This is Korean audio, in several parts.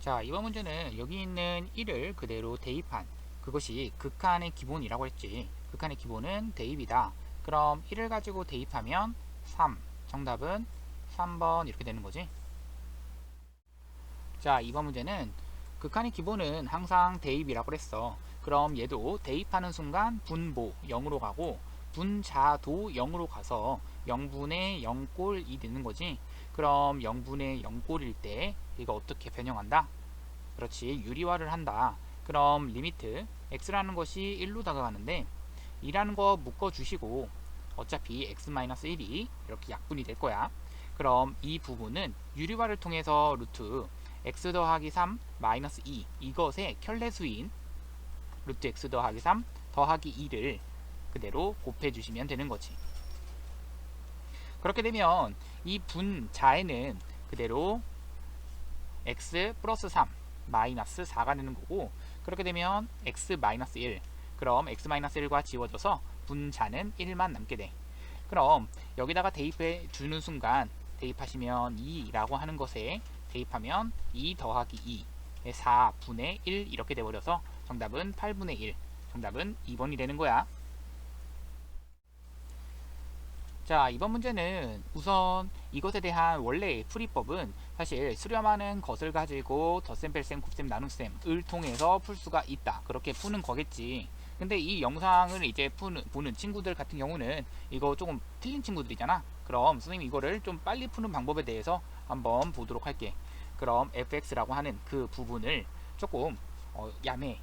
자, 이번 문제는 여기 있는 1을 그대로 대입한 그것이 극한의 기본이라고 했지. 극한의 기본은 대입이다. 그럼 1을 가지고 대입하면 3. 정답은 3번 이렇게 되는 거지. 자, 이번 문제는 극한의 기본은 항상 대입이라고 그랬어. 그럼 얘도 대입하는 순간 분모 0으로 가고 분자도 0으로 가서 0분의 0꼴이 되는 거지. 그럼 0분의 0꼴일 때 이거 어떻게 변형한다? 그렇지, 유리화를 한다. 그럼 리미트 x라는 것이 1로 다가가는데 2라는 거 묶어주시고 어차피 x-1이 이렇게 약분이 될 거야. 그럼 이 부분은 유리화를 통해서 루트 x 더하기 3 마이너스 2 이것의 켤레수인 루트 x 더하기 3 더하기 2를 그대로 곱해주시면 되는 거지. 그렇게 되면 이 분자에는 그대로 x 플러스 3 마이너스 4가 되는 거고, 그렇게 되면 x 마이너스 1, 그럼 x 마이너스 1과 지워져서 분자는 1만 남게 돼. 그럼 여기다가 대입해 주는 순간 대입하시면 2라고 하는 것에 대입하면 2 더하기 2 4분의 1 이렇게 돼버려서 정답은 8분의 1, 정답은 2번이 되는 거야. 자, 이번 문제는 우선 이것에 대한 원래의 풀이법은 사실 수렴하는 것을 가지고 덧셈, 뺄셈, 곱셈, 나눗셈을 통해서 풀 수가 있다. 그렇게 푸는 거겠지. 근데 이 영상을 이제 보는 친구들 같은 경우는 이거 조금 틀린 친구들이잖아. 그럼 선생님 이거를 좀 빨리 푸는 방법에 대해서 한번 보도록 할게. 그럼 fx라고 하는 그 부분을 조금 야매의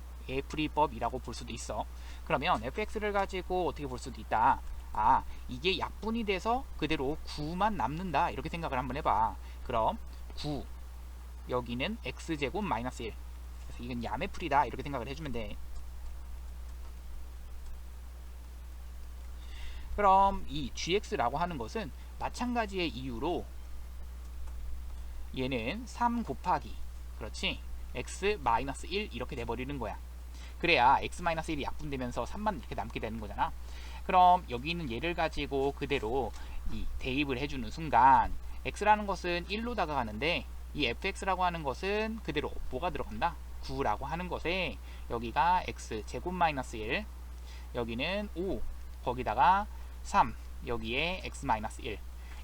풀이법이라고 볼 수도 있어. 그러면 fx를 가지고 어떻게 볼 수도 있다. 아, 이게 약분이 돼서 그대로 9만 남는다 이렇게 생각을 한번 해봐. 그럼 9 여기는 x제곱 마이너스 1, 그래서 이건 야매풀이다 이렇게 생각을 해주면 돼. 그럼 이 gx라고 하는 것은 마찬가지의 이유로 얘는 3 곱하기 그렇지 x 마이너스 1 이렇게 돼버리는 거야. 그래야 x 마이너스 1이 약분되면서 3만 이렇게 남게 되는 거잖아. 그럼 여기 있는 얘를 가지고 그대로 이 대입을 해주는 순간 x라는 것은 1로 다가가는데 이 fx라고 하는 것은 그대로 뭐가 들어간다? 9라고 하는 것에 여기가 x 제곱 마이너스 1, 여기는 5, 거기다가 3, 여기에 x 마이너스 1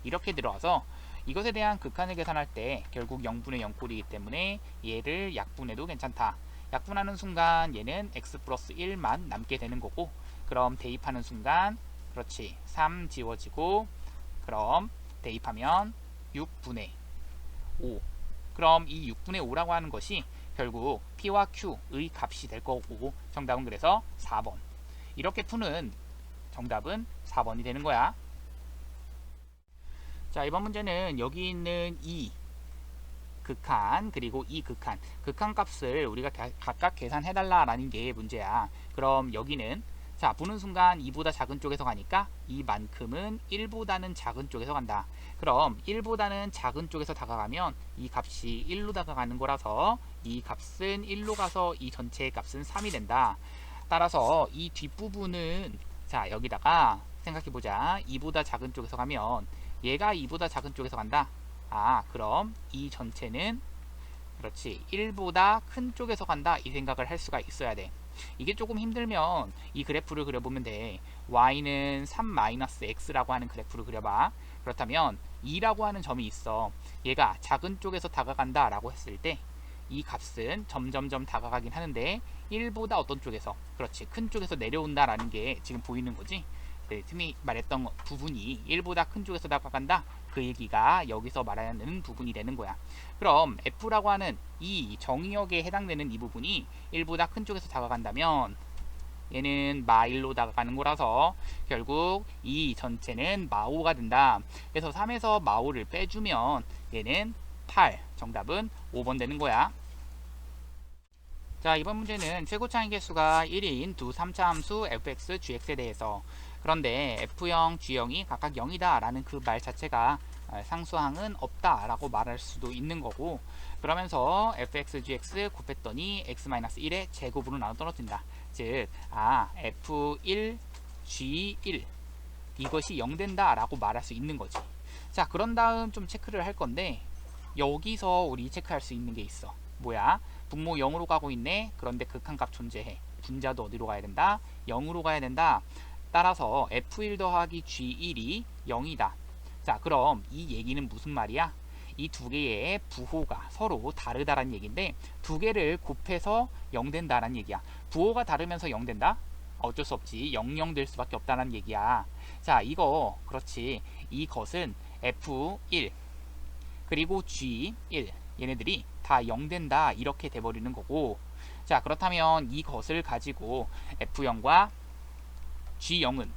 이렇게 들어와서 이것에 대한 극한을 계산할 때 결국 0분의 0꼴이기 때문에 얘를 약분해도 괜찮다. 약분하는 순간 얘는 x 플러스 1만 남게 되는 거고, 그럼 대입하는 순간 그렇지 3 지워지고, 그럼 대입하면 6분의 5, 그럼 이 6분의 5라고 하는 것이 결국 p와 q의 값이 될 거고, 정답은 그래서 4번. 이렇게 푸는 정답은 4번이 되는 거야. 자, 이번 문제는 여기 있는 이 극한 그리고 이 극한 값을 우리가 각각 계산해달라라는 게 문제야. 그럼 여기는 자, 보는 순간 2보다 작은 쪽에서 가니까 이만큼은 1보다는 작은 쪽에서 간다. 그럼 1보다는 작은 쪽에서 다가가면 이 값이 1로 다가가는 거라서 이 값은 1로 가서 이 전체의 값은 3이 된다. 따라서 이 뒷부분은 자, 여기다가 생각해보자. 2보다 작은 쪽에서 가면 얘가 2보다 작은 쪽에서 간다. 아, 그럼 이 전체는 그렇지 1보다 큰 쪽에서 간다 이 생각을 할 수가 있어야 돼. 이게 조금 힘들면 이 그래프를 그려보면 돼. y는 3-x라고 하는 그래프를 그려봐. 그렇다면 2라고 하는 점이 있어. 얘가 작은 쪽에서 다가간다 라고 했을 때 이 값은 점점점 다가가긴 하는데 1보다 어떤 쪽에서 그렇지 큰 쪽에서 내려온다 라는 게 지금 보이는 거지. 네, 틈이 말했던 부분이 1보다 큰 쪽에서 다가간다, 그 얘기가 여기서 말하는 부분이 되는 거야. 그럼 F라고 하는 이 정의역에 해당되는 이 부분이 1보다 큰 쪽에서 다가간다면 얘는 마1로 다가가는 거라서 결국 이 전체는 마5가 된다. 그래서 3에서 마5를 빼주면 얘는 8, 정답은 5번 되는 거야. 자, 이번 문제는 최고차인 개수가 1인 두 3차 함수 fx, gx에 대해서, 그런데 f형, g형이 각각 0이다 라는 그 말 자체가 상수항은 없다 라고 말할 수도 있는 거고, 그러면서 fx, gx 곱했더니 x-1의 제곱으로 나눠 떨어진다. 즉 f1, g1 이것이 0 된다 라고 말할 수 있는 거지. 자, 그런 다음 좀 체크를 할 건데 여기서 우리 체크할 수 있는 게 있어. 뭐야? 분모 0으로 가고 있네. 그런데 극한값 존재해. 분자도 어디로 가야 된다? 0으로 가야 된다. 따라서 F1 더하기 G1이 0이다. 자, 그럼 이 얘기는 무슨 말이야? 이 두 개의 부호가 서로 다르다란 얘기인데 두 개를 곱해서 0 된다는 얘기야. 부호가 다르면서 0 된다? 어쩔 수 없지. 00 될 수밖에 없다는 얘기야. 자, 이거 그렇지. 이것은 F1 그리고 G1 얘네들이 다 0 된다 이렇게 돼버리는 거고, 자 그렇다면 이것을 가지고 F0과 G0은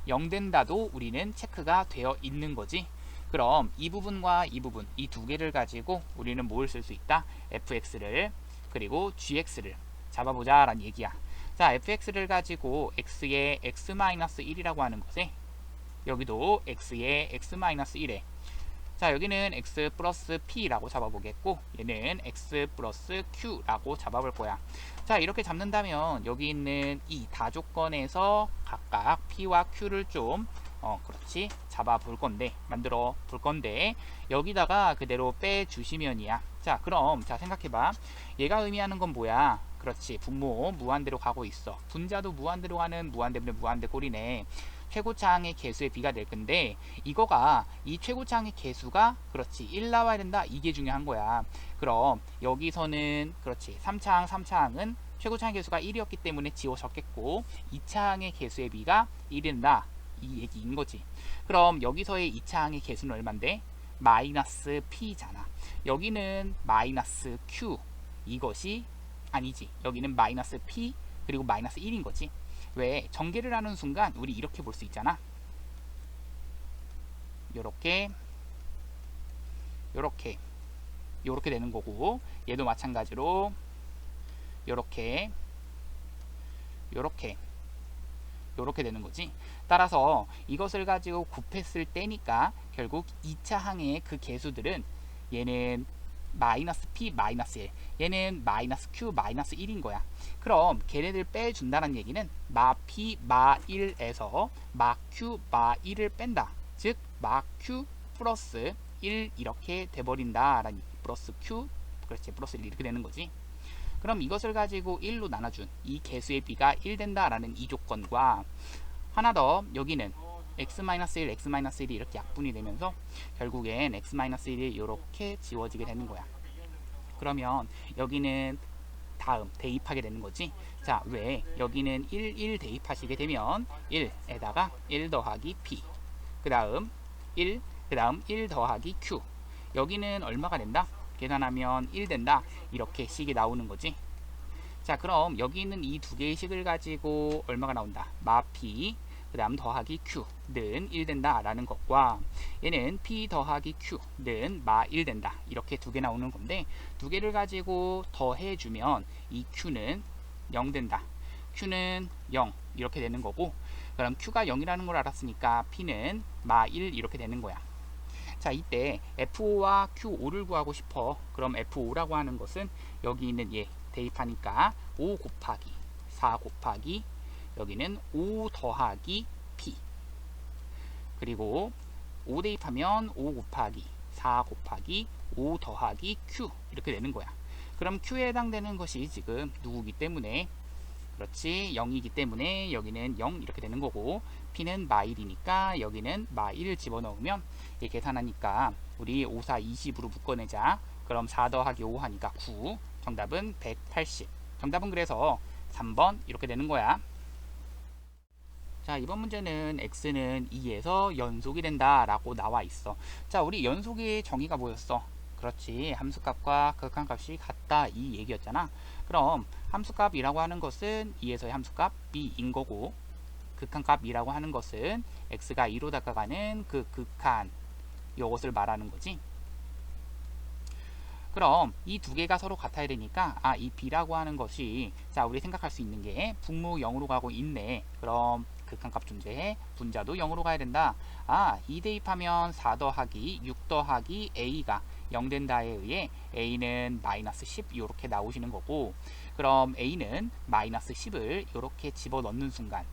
0 된다도 우리는 체크가 되어 있는 거지. 그럼 이 부분과 이 부분, 이 두 개를 가지고 우리는 뭘 쓸 수 있다? fx를 그리고 gx를 잡아보자 라는 얘기야. 자, fx를 가지고 x의 x-1이라고 하는 것에 여기도 x의 x-1에 자, 여기는 x 플러스 p라고 잡아보겠고 얘는 x 플러스 q라고 잡아볼 거야. 자, 이렇게 잡는다면 여기 있는 이 다조건에서 각각 p와 q를 좀 그렇지 잡아 볼 건데 만들어 볼 건데 여기다가 그대로 빼주시면이야. 자, 그럼 자 생각해봐. 얘가 의미하는 건 뭐야? 그렇지, 분모 무한대로 가고 있어. 분자도 무한대로 가는 무한대분의 무한대 꼴이네. 최고차항의 개수의 비가 될 건데 이거가 이 최고차항의 개수가 그렇지 1 나와야 된다. 이게 중요한 거야. 그럼 여기서는 그렇지 3차항은 최고차항 개수가 1이었기 때문에 지워졌겠고 2차항의 개수의 비가 1이 된다. 이 얘기인 거지. 그럼 여기서의 2차항의 개수는 얼만데? 마이너스 p잖아. 여기는 마이너스 q. 이것이 아니지. 여기는 마이너스 p 그리고 마이너스 1인 거지. 왜? 전개를 하는 순간 우리 이렇게 볼 수 있잖아. 요렇게 요렇게 요렇게 되는 거고 얘도 마찬가지로 요렇게 요렇게 요렇게 되는 거지. 따라서 이것을 가지고 곱했을 때니까 결국 2차 항의 그 개수들은 얘는 마이너스 p 마이너스 1 얘는 마이너스 q 마이너스 1인 거야. 그럼 걔네들 빼준다는 얘기는 마 p 마 1에서 마 q 마 1을 뺀다. 즉 마 q 플러스 1 이렇게 돼버린다 라는 플러스 q 그렇지 플러스 1 이렇게 되는 거지. 그럼 이것을 가지고 1로 나눠준 이 개수의 비가 1 된다라는 이 조건과 하나 더 여기는 x-1, x-1이 이렇게 약분이 되면서 결국엔 x-1이 이렇게 지워지게 되는 거야. 그러면 여기는 다음 대입하게 되는 거지. 자, 왜? 여기는 1 대입하시게 되면 1에다가 1 더하기 p 그 다음 1 더하기 q 여기는 얼마가 된다? 계산하면 1 된다. 이렇게 식이 나오는 거지. 자, 그럼 여기 있는 이 두 개의 식을 가지고 얼마가 나온다? 마 p 그 다음 더하기 q는 1 된다 라는 것과 얘는 p 더하기 q는 마 1 된다. 이렇게 두 개 나오는 건데 두 개를 가지고 더해주면 이 q는 0 된다. q는 0 이렇게 되는 거고 그럼 q가 0이라는 걸 알았으니까 p는 마 1 이렇게 되는 거야. 자, 이때 F5와 Q5를 구하고 싶어. 그럼 F5라고 하는 것은 여기 있는 얘 대입하니까 5 곱하기 4 곱하기 여기는 5 더하기 P 그리고 5 대입하면 5 곱하기 4 곱하기 5 더하기 Q 이렇게 되는 거야. 그럼 Q에 해당되는 것이 지금 누구기 때문에 그렇지 0이기 때문에 여기는 0 이렇게 되는 거고 P는 마 1이니까 여기는 마 1을 집어넣으면 얘 계산하니까 우리 5, 4, 20으로 묶어내자. 그럼 4 더하기 5 하니까 9 정답은 180 정답은 그래서 3번 이렇게 되는 거야. 자, 이번 문제는 x는 2에서 연속이 된다 라고 나와 있어. 자, 우리 연속의 정의가 뭐였어? 그렇지, 함수값과 극한값이 같다 이 얘기였잖아. 그럼 함수값이라고 하는 것은 2에서의 함수값 b인 거고 극한값이라고 하는 것은 x가 2로 다가가는 그 극한 이것을 말하는 거지. 그럼 이 두 개가 서로 같아야 되니까 이 b라고 하는 것이 자 우리 생각할 수 있는 게 분모 0으로 가고 있네. 그럼 극한값 존재해. 분자도 0으로 가야 된다. 2 대입하면 4 더하기 6 더하기 a가 0 된다에 의해 a는 마이너스 10 이렇게 나오시는 거고 그럼 a는 마이너스 10을 이렇게 집어넣는 순간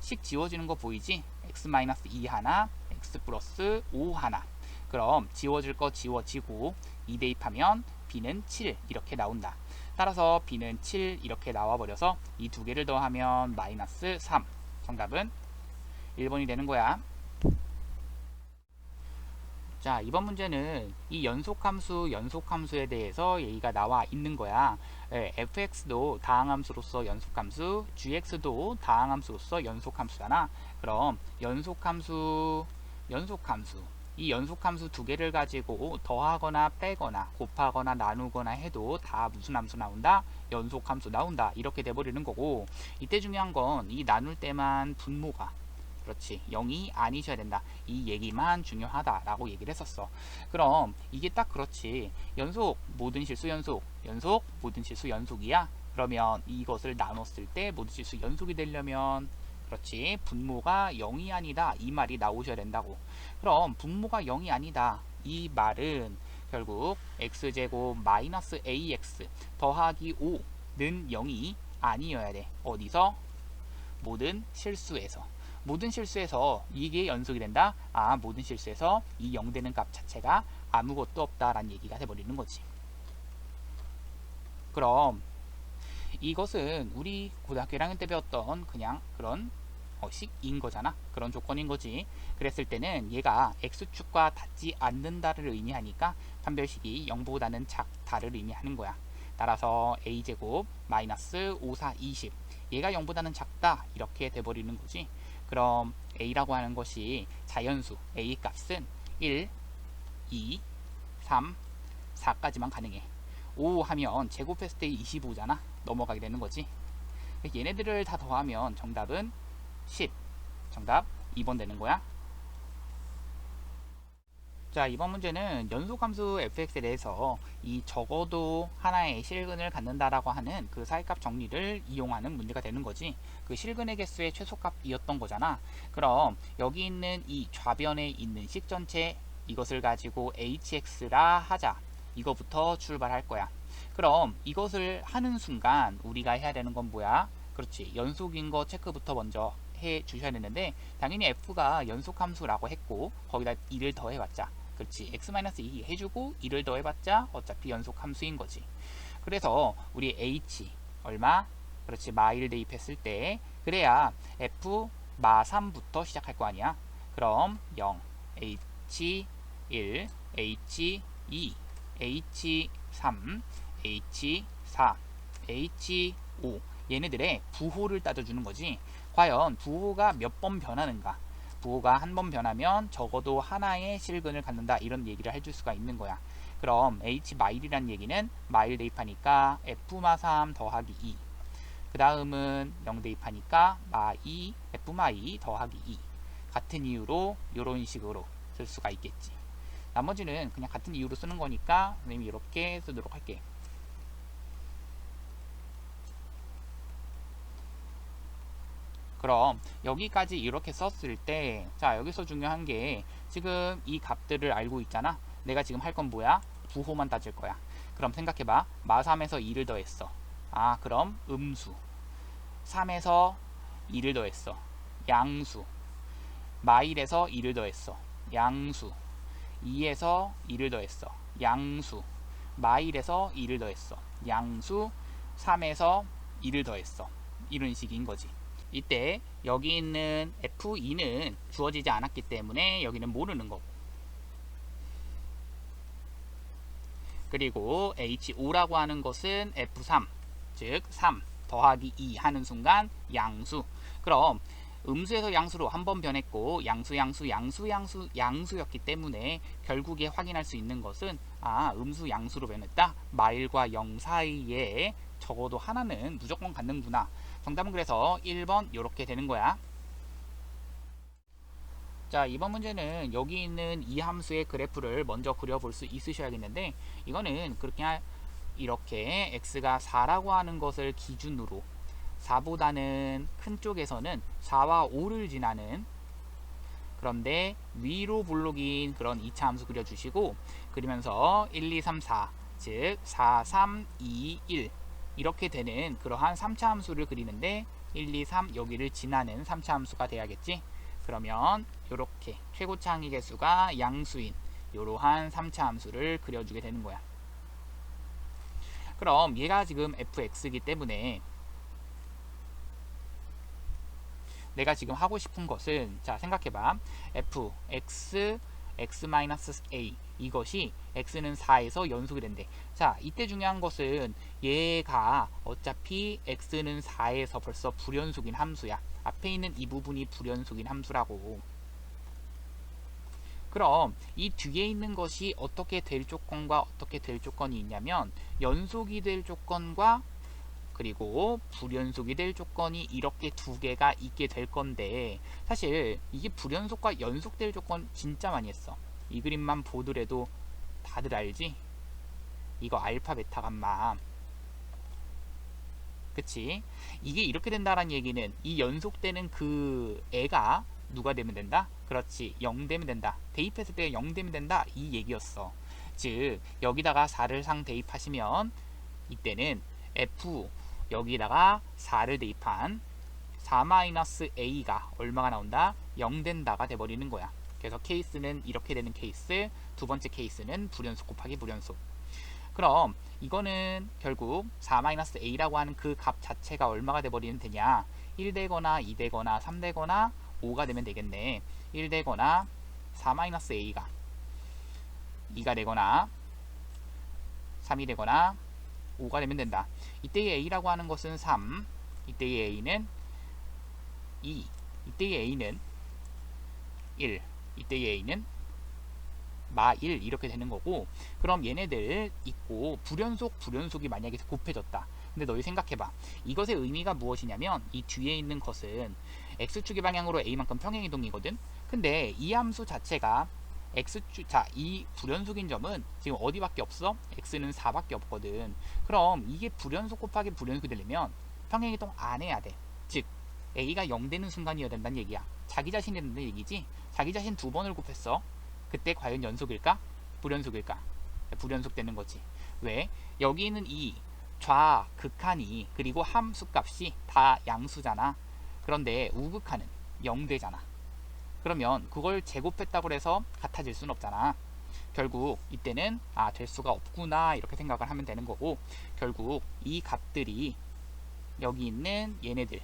식 지워지는 거 보이지? x-2 하나 x 플러스 5 하나 그럼 지워질 거 지워지고 2 대입하면 b는 7 이렇게 나온다. 따라서 b는 7 이렇게 나와버려서 이 두 개를 더하면 마이너스 3. 정답은 1번이 되는 거야. 자, 이번 문제는 이 연속함수에 대해서 얘기가 나와 있는 거야. fx도 다항함수로서 연속함수, gx도 다항함수로서 연속함수잖아. 그럼 연속함수 이 연속함수 두 개를 가지고 더하거나 빼거나 곱하거나 나누거나 해도 다 무슨 함수 나온다? 연속함수 나온다. 이렇게 돼버리는 거고, 이때 중요한 건 이 나눌 때만 분모가, 그렇지, 0이 아니셔야 된다. 이 얘기만 중요하다라고 얘기를 했었어. 그럼 이게 딱 그렇지. 연속 모든 실수 연속, 연속 모든 실수 연속이야. 그러면 이것을 나눴을 때 모든 실수 연속이 되려면, 그렇지, 분모가 0이 아니다. 이 말이 나오셔야 된다고. 그럼 분모가 0이 아니다. 이 말은 결국 x제곱 마이너스 ax 더하기 5는 0이 아니어야 돼. 어디서? 모든 실수에서. 모든 실수에서 이게 연속이 된다? 아, 모든 실수에서 이 0 되는 값 자체가 아무것도 없다라는 얘기가 돼버리는 거지. 그럼 이것은 우리 고등학교 1학년 때 배웠던 그냥 그런 식인 거잖아. 그런 조건인 거지. 그랬을 때는 얘가 x축과 닿지 않는다를 의미하니까 판별식이 0보다는 작다를 의미하는 거야. 따라서 a제곱 마이너스 5, 4, 20 얘가 0보다는 작다 이렇게 돼버리는 거지. 그럼 a라고 하는 것이 자연수 a 값은 1, 2, 3, 4까지만 가능해. 5 하면 제곱했을 때 25잖아. 넘어가게 되는 거지. 얘네들을 다 더하면 정답은 10. 정답 2번 되는 거야. 자, 이번 문제는 연속함수 fx에 대해서 이 적어도 하나의 실근을 갖는다라고 하는 그 사이값 정리를 이용하는 문제가 되는 거지. 그 실근의 개수의 최소값이었던 거잖아. 그럼 여기 있는 이 좌변에 있는 식 전체 이것을 가지고 hx라 하자. 이거부터 출발할 거야. 그럼 이것을 하는 순간 우리가 해야 되는 건 뭐야? 그렇지, 연속인 거 체크부터 먼저 해 주셔야 되는데, 당연히 f가 연속함수라고 했고 거기다 2를 더해봤자, 그렇지, x-2 해주고 2를 더해봤자 어차피 연속함수인 거지. 그래서 우리 h 얼마? 그렇지, 마1 대입했을 때 그래야 f 마3부터 시작할 거 아니야. 그럼 0, h1, h2, h3, h4, h5 얘네들의 부호를 따져주는 거지. 과연 부호가 몇 번 변하는가? 부호가 한 번 변하면 적어도 하나의 실근을 갖는다, 이런 얘기를 해줄 수가 있는 거야. 그럼 h 마일이란 얘기는 마일 대입하니까 f 마3 더하기 2, 그 다음은 0 대입하니까 마2 f 마2 더하기 2. 같은 이유로 이런 식으로 쓸 수가 있겠지. 나머지는 그냥 같은 이유로 쓰는 거니까 선생님이 이렇게 쓰도록 할게. 그럼 여기까지 이렇게 썼을 때, 자, 여기서 중요한 게 지금 이 값들을 알고 있잖아. 내가 지금 할 건 뭐야? 부호만 따질 거야. 그럼 생각해봐. 마3에서 2를 더했어. 아, 그럼 음수. 3에서 2를 더했어. 양수. 마1에서 2를 더했어. 양수. 2에서 2를 더했어. 양수. 마1에서 2를 더했어. 양수. 3에서 2를 더했어. 이런 식인 거지. 이때 여기 있는 F2는 주어지지 않았기 때문에 여기는 모르는 거고, 그리고 H5라고 하는 것은 F3, 즉 3 더하기 2 하는 순간 양수. 그럼 음수에서 양수로 한 번 변했고 양수였기 때문에 결국에 확인할 수 있는 것은, 아, 음수 양수로 변했다. 마일과 0 사이에 적어도 하나는 무조건 갖는구나. 정답은 그래서 1번 이렇게 되는 거야. 자, 이번 문제는 여기 있는 이 함수의 그래프를 먼저 그려볼 수 있으셔야겠는데, 이거는 그렇게 이렇게 x가 4라고 하는 것을 기준으로 4보다는 큰 쪽에서는 4와 5를 지나는, 그런데 위로 볼록인 그런 2차 함수 그려주시고, 그리면서 1, 2, 3, 4, 즉 4, 3, 2, 1 이렇게 되는 그러한 3차 함수를 그리는데 1, 2, 3 여기를 지나는 3차 함수가 돼야겠지. 그러면 이렇게 최고차 항의 개수가 양수인 이러한 3차 함수를 그려주게 되는 거야. 그럼 얘가 지금 fx이기 때문에 내가 지금 하고 싶은 것은, 자 생각해봐. fx x-a 이것이 x는 4에서 연속이 된대. 자 이때 중요한 것은 얘가 어차피 x는 4에서 벌써 불연속인 함수야. 앞에 있는 이 부분이 불연속인 함수라고. 그럼 이 뒤에 있는 것이 어떻게 될 조건과 어떻게 될 조건이 있냐면, 연속이 될 조건과 그리고 불연속이 될 조건이 이렇게 두 개가 있게 될 건데, 사실 이게 불연속과 연속될 조건 진짜 많이 했어. 이 그림만 보더라도 다들 알지? 이거 알파 베타 감마. 그치? 이게 이렇게 된다라는 얘기는 이 연속되는 그 애가 누가 되면 된다? 그렇지, 0 되면 된다. 대입했을 때 0 되면 된다, 이 얘기였어. 즉 여기다가 4를 상 대입하시면 이때는 f 여기다가 4를 대입한 4-a가 얼마가 나온다? 0 된다가 돼버리는 거야. 그래서 케이스는 이렇게 되는 케이스, 두 번째 케이스는 불연속 곱하기 불연속. 그럼 이거는 결국 4-a라고 하는 그 값 자체가 얼마가 돼버리면 되냐? 1 되거나 2 되거나 3 되거나 5가 되면 되겠네. 1 되거나 4-a가 2가 되거나 3이 되거나 5가 되면 된다. 이때의 a라고 하는 것은 3, 이때의 a는 2, 이때의 a는 1, 이때의 a는 마1 이렇게 되는 거고. 그럼 얘네들 있고 불연속이 만약에 곱해졌다. 근데 너희 생각해봐. 이것의 의미가 무엇이냐면 이 뒤에 있는 것은 x축의 방향으로 a만큼 평행이동이거든. 근데 이 함수 자체가 x축, 자, 이 불연속인 점은 지금 어디밖에 없어? x는 4밖에 없거든. 그럼 이게 불연속 곱하기 불연속이 되려면 평행이동 안 해야 돼. 즉 a가 0 되는 순간이어야 된다는 얘기야. 자기 자신이 된다는 얘기지. 자기 자신 두 번을 곱했어. 그때 과연 연속일까? 불연속일까? 불연속 되는 거지. 왜? 여기 있는 이 좌극한이 그리고 함수값이 다 양수잖아. 그런데 우극한은 0 되잖아. 그러면 그걸 제곱했다고 해서 같아질 수는 없잖아. 결국 이때는 될 수가 없구나 이렇게 생각을 하면 되는 거고, 결국 이 값들이 여기 있는 얘네들,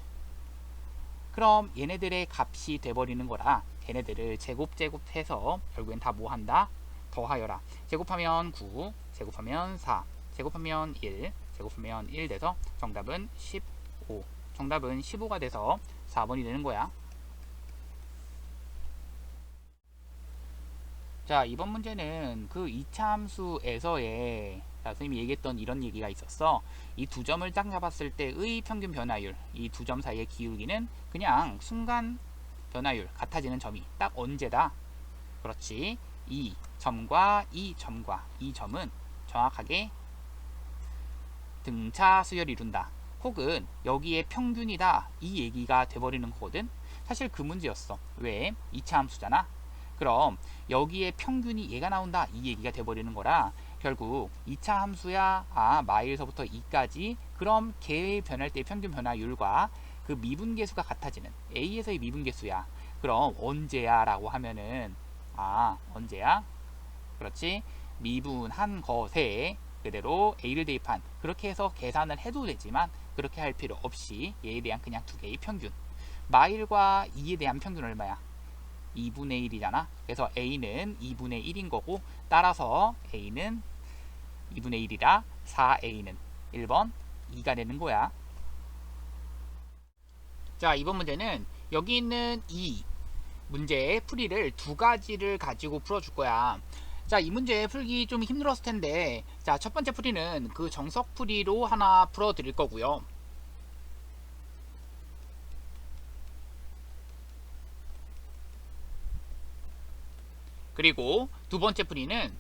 그럼 얘네들의 값이 돼버리는 거라 걔네들을 제곱해서 결국엔 다 뭐 한다? 더하여라. 제곱하면 9, 제곱하면 4, 제곱하면 1, 제곱하면 1 돼서 정답은 15. 정답은 15가 돼서 4번이 되는 거야. 자, 이번 문제는 그 2차 함수에서의, 선생님이 얘기했던 이런 얘기가 있었어. 이 두 점을 딱 잡았을 때의 평균 변화율, 이 두 점 사이의 기울기는 그냥 순간 변화율, 같아지는 점이 딱 언제다? 그렇지, 이 점과 이 점과 이 점은 정확하게 등차 수열을 이룬다. 혹은 여기에 평균이다, 이 얘기가 돼버리는 거거든. 사실 그 문제였어. 왜? 2차 함수잖아. 그럼 여기에 평균이 얘가 나온다, 이 얘기가 돼버리는 거라 결국 2차 함수야, 마일서부터 2까지, 그럼 걔 변할 때 평균 변화율과 그 미분계수가 같아지는 a에서의 미분계수야. 그럼 언제야? 라고 하면은 언제야? 그렇지, 미분한 것에 그대로 a를 대입한, 그렇게 해서 계산을 해도 되지만 그렇게 할 필요 없이 얘에 대한 그냥 두 개의 평균, 마일과 2에 대한 평균 얼마야? 2분의 1이잖아. 그래서 a는 2분의 1인 거고, 따라서 a는 2분의 1이라 4a는 1번 2가 되는 거야. 자, 이번 문제는 여기 있는 이 문제의 풀이를 두 가지를 가지고 풀어줄 거야. 자, 이 문제 풀기 좀 힘들었을 텐데, 자, 첫 번째 풀이는 그 정석 풀이로 하나 풀어 드릴 거고요. 그리고 두 번째 풀이는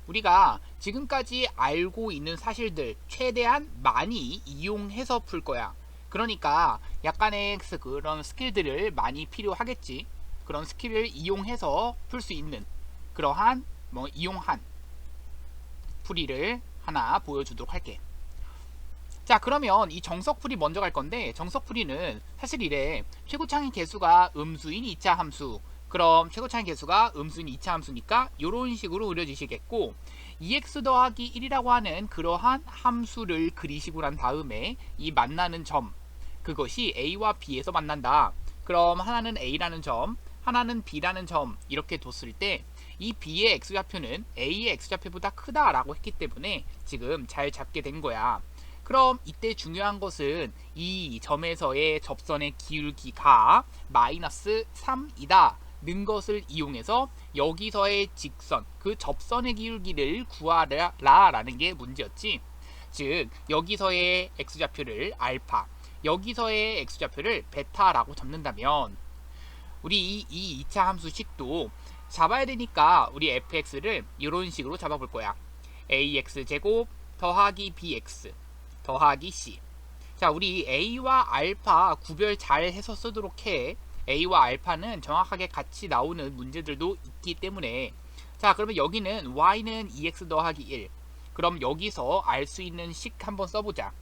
우리가 지금까지 알고 있는 사실들 최대한 많이 이용해서 풀 거야. 그러니까 약간의 그런 스킬들을 많이 필요하겠지. 그런 스킬을 이용해서 풀 수 있는 그러한 이용한 풀이를 하나 보여주도록 할게. 자, 그러면 이 정석풀이 먼저 갈 건데, 정석풀이는 사실 이래. 최고창의 개수가 음수인 2차 함수, 그럼 최고 차이 개수가 음수인 2차 함수니까 이런 식으로 그려지시겠고, 2x 더하기 1이라고 하는 그러한 함수를 그리시고 난 다음에 이 만나는 점, 그것이 a와 b에서 만난다. 그럼 하나는 a라는 점, 하나는 b라는 점 이렇게 뒀을 때 이 b의 x좌표는 a의 x좌표보다 크다라고 했기 때문에 지금 잘 잡게 된 거야. 그럼 이때 중요한 것은 이 점에서의 접선의 기울기가 마이너스 3이다 는 것을 이용해서 여기서의 직선, 그 접선의 기울기를 구하라 라는 게 문제였지. 즉 여기서의 x좌표를 알파, 여기서의 x좌표를 베타라고 잡는다면 우리 이 2차 함수식도 잡아야 되니까 우리 fx를 이런 식으로 잡아볼 거야. ax제곱 더하기 bx 더하기 c. 자, 우리 a와 알파 구별 잘 해서 쓰도록 해. a와 알파는 정확하게 같이 나오는 문제들도 있기 때문에. 자, 그러면 여기는 y는 2x 더하기 1. 그럼 여기서 알 수 있는 식 한번 써보자.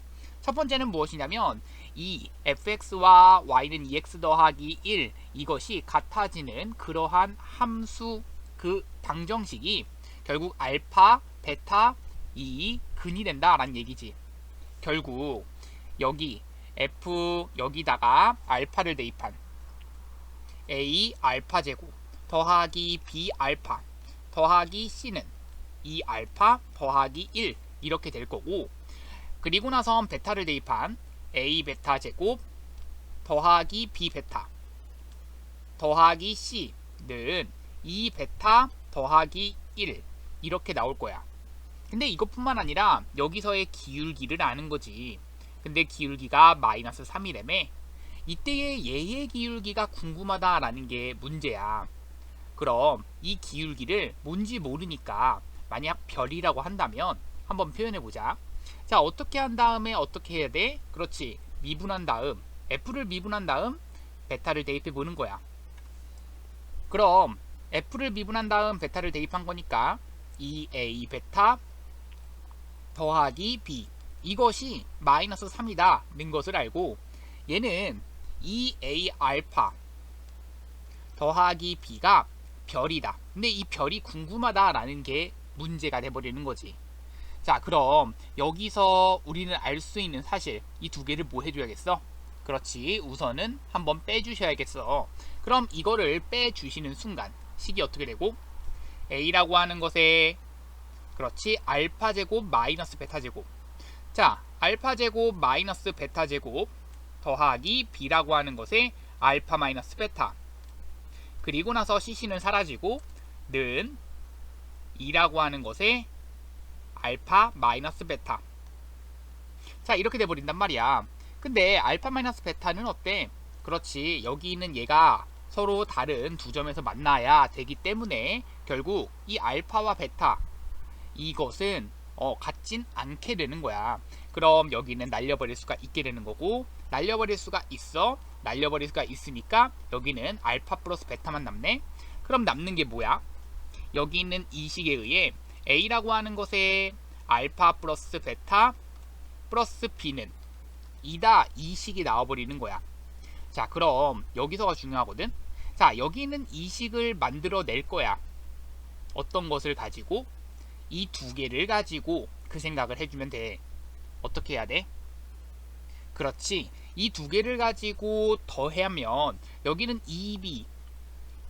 첫 번째는 무엇이냐면 이 fx와 y는 2x 더하기 1 이것이 같아지는 그러한 함수 그 방정식이 결국 알파, 베타, 이 근이 된다라는 얘기지. 결국 여기 f 여기다가 알파를 대입한 a 알파 제곱 더하기 b 알파 더하기 c는 2 알파 더하기 1 이렇게 될 거고, 그리고 나선 베타를 대입한 a 베타 제곱 더하기 b 베타 더하기 c는 2 베타 더하기 1 이렇게 나올 거야. 근데 이것뿐만 아니라 여기서의 기울기를 아는 거지. 근데 기울기가 마이너스 3이라며. 이때의 얘의 기울기가 궁금하다라는 게 문제야. 그럼 이 기울기를 뭔지 모르니까 만약 별이라고 한다면 한번 표현해보자. 자, 어떻게 한 다음에 어떻게 해야 돼? 그렇지, 미분한 다음 f를 미분한 다음 베타를 대입해 보는 거야. 그럼 f를 미분한 다음 베타를 대입한 거니까 2a 베타 더하기 b 이것이 마이너스 3이다 는 것을 알고, 얘는 2a 알파 더하기 b가 별이다. 근데 이 별이 궁금하다라는 게 문제가 돼버리는 거지. 자, 그럼 여기서 우리는 알 수 있는 사실 이 두 개를 뭐 해줘야겠어? 그렇지, 우선은 한번 빼주셔야겠어. 그럼 이거를 빼주시는 순간 식이 어떻게 되고, a라고 하는 것에 그렇지 알파 제곱 마이너스 베타 제곱, 자 알파 제곱 마이너스 베타 제곱 더하기 b라고 하는 것에 알파 마이너스 베타, 그리고 나서 cc는 사라지고 는 2라고 하는 것에 알파 마이너스 베타. 자, 이렇게 돼버린단 말이야. 근데 알파 마이너스 베타는 어때? 그렇지, 여기 있는 얘가 서로 다른 두 점에서 만나야 되기 때문에 결국 이 알파와 베타 이것은 같진 않게 되는 거야. 그럼 여기는 날려버릴 수가 있게 되는 거고, 날려버릴 수가 있어. 날려버릴 수가 있으니까 여기는 알파 플러스 베타만 남네. 그럼 남는 게 뭐야? 여기 있는 이 식에 의해 a라고 하는 것에 알파 플러스 베타 플러스 b는 2다 이 식이 나와버리는 거야. 자, 그럼 여기서가 중요하거든. 자, 여기 있는 이 식을 만들어낼 거야. 어떤 것을 가지고? 이 두 개를 가지고 그 생각을 해주면 돼. 어떻게 해야 돼? 그렇지, 이 두 개를 가지고 더하면 여기는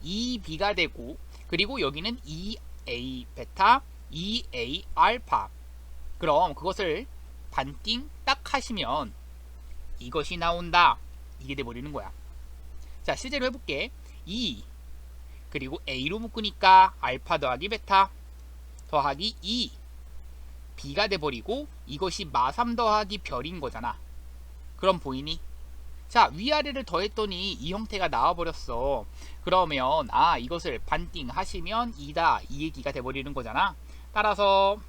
2b가 되고, 그리고 여기는 2a 베타 2a 알파. 그럼 그것을 반띵 딱 하시면 이것이 나온다. 이게 돼버리는 거야. 자, 실제로 해볼게. 2 그리고 a로 묶으니까 알파 더하기 베타 더하기 2 b가 돼버리고 이것이 마3 더하기 별인 거잖아. 그럼 보이니? 자, 위아래를 더했더니 이 형태가 나와버렸어. 그러면 이것을 반띵 하시면 2다 이 얘기가 돼버리는 거잖아. 따라서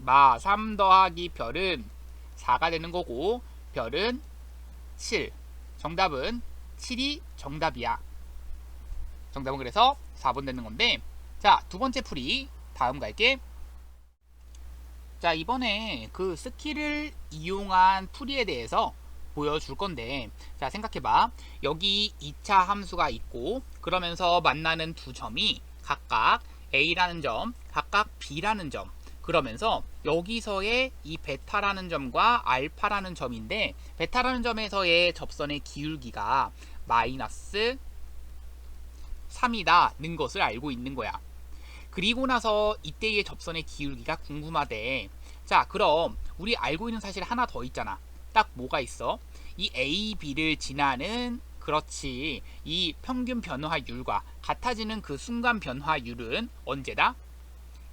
마3 더하기 별은 4가 되는 거고, 별은 7. 정답은 7이 정답이야. 정답은 그래서 4번 되는 건데, 자, 두 번째 풀이 다음 갈게. 자, 이번에 그 스킬을 이용한 풀이에 대해서 보여줄 건데, 자 생각해봐. 여기 2차 함수가 있고 그러면서 만나는 두 점이 각각 A라는 점, 각각 B라는 점, 그러면서 여기서의 이 베타라는 점과 알파라는 점인데, 베타라는 점에서의 접선의 기울기가 마이너스 3이다는 것을 알고 있는 거야. 그리고 나서 이때의 접선의 기울기가 궁금하대. 자 그럼 우리 알고 있는 사실 하나 더 있잖아. 딱 뭐가 있어? 이 A, B를 지나는, 그렇지, 이 평균 변화율과 같아지는 그 순간 변화율은 언제다?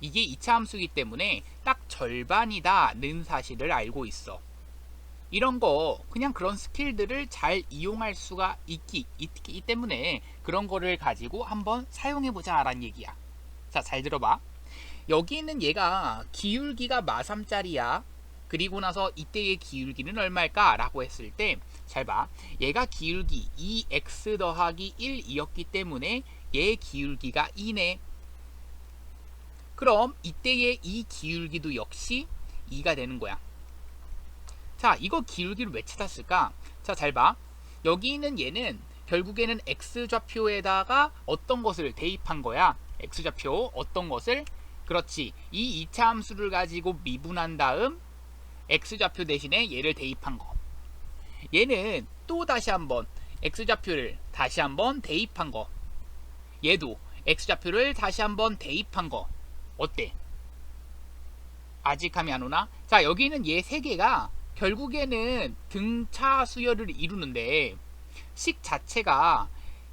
이게 2차 함수이기 때문에 딱 절반이다는 사실을 알고 있어. 이런 거 그냥 그런 스킬들을 잘 이용할 수가 있기 때문에 그런 거를 가지고 한번 사용해보자 라는 얘기야. 자 잘 들어봐. 여기 있는 얘가 기울기가 마3짜리야. 그리고 나서 이때의 기울기는 얼마일까? 라고 했을 때 잘 봐. 얘가 기울기 2x 더하기 1이었기 때문에 얘 기울기가 2네. 그럼 이때의 이 기울기도 역시 2가 되는 거야. 자 이거 기울기를 왜 찾았을까? 자 잘 봐. 여기 있는 얘는 결국에는 x좌표에다가 어떤 것을 대입한 거야. x좌표 어떤 것을? 그렇지, 이 2차 함수를 가지고 미분한 다음 x좌표 대신에 얘를 대입한 거. 얘는 또 다시 한번 x좌표를 다시 한번 대입한 거. 얘도 x좌표를 다시 한번 대입한 거. 어때? 아직 감이 안 오나? 자 여기는 얘 세 개가 결국에는 등차 수열을 이루는데, 식 자체가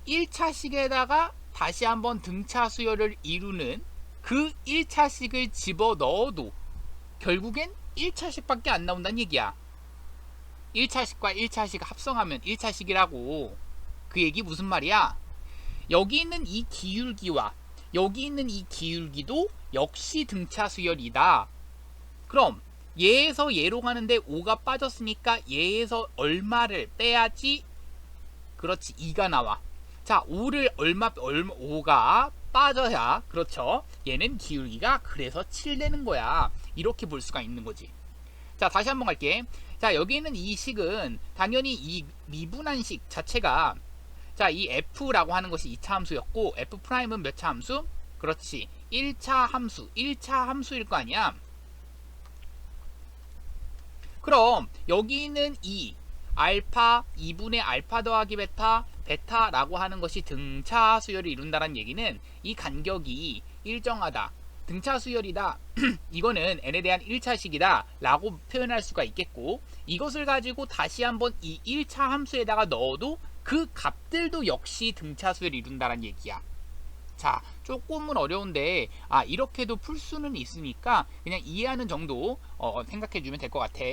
1차식에다가 다시 한번 등차 수열을 이루는 그 1차식을 집어넣어도 결국엔 1차식밖에 안 나온다는 얘기야. 1차식과 1차식 합성하면 1차식이라고. 그 얘기 무슨 말이야? 여기 있는 이 기울기와 여기 있는 이 기울기도 역시 등차 수열이다. 그럼 얘에서 얘로 가는데 5가 빠졌으니까 얘에서 얼마를 빼야지? 그렇지, 2가 나와. 자 5가 빠져야, 그렇죠, 얘는 기울기가 그래서 7 되는 거야. 이렇게 볼 수가 있는 거지. 자 다시 한번 갈게. 자 여기 있는 이 식은 당연히 이 미분한 식 자체가, 자 이 f라고 하는 것이 2차 함수였고 f'은 몇 차 함수? 그렇지, 1차 함수, 1차 함수일 거 아니야. 그럼 여기 있는 이 알파 2분의 알파 더하기 베타, 베타라고 하는 것이 등차 수열을 이룬다는 얘기는 이 간격이 일정하다, 등차 수열이다. 이거는 n에 대한 1차식이다 라고 표현할 수가 있겠고, 이것을 가지고 다시 한번 이 1차 함수에다가 넣어도 그 값들도 역시 등차 수열을 이룬다는 얘기야. 자 조금은 어려운데 이렇게도 풀 수는 있으니까 그냥 이해하는 정도 생각해 주면 될 것 같아.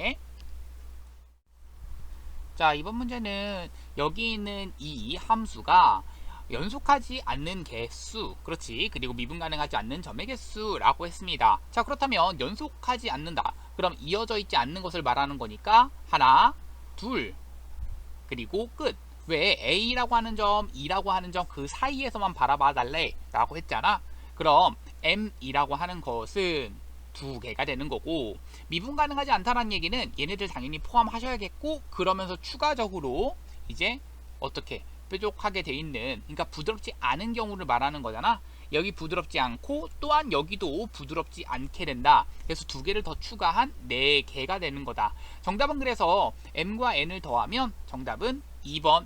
자 이번 문제는 여기 있는 이 함수가 연속하지 않는 개수, 그렇지, 그리고 미분 가능하지 않는 점의 개수라고 했습니다. 자 그렇다면 연속하지 않는다, 그럼 이어져 있지 않는 것을 말하는 거니까 하나, 둘, 그리고 끝. 왜? A라고 하는 점, E라고 하는 점 그 사이에서만 바라봐 달래 라고 했잖아. 그럼 M이라고 하는 것은 두 개가 되는 거고, 미분 가능하지 않다는 얘기는 얘네들 당연히 포함하셔야겠고, 그러면서 추가적으로 이제 어떻게 뾰족하게 돼 있는, 그러니까 부드럽지 않은 경우를 말하는 거잖아. 여기 부드럽지 않고 또한 여기도 부드럽지 않게 된다. 그래서 두 개를 더 추가한 4개가 되는 거다. 정답은 그래서 M과 N을 더하면 정답은 2번.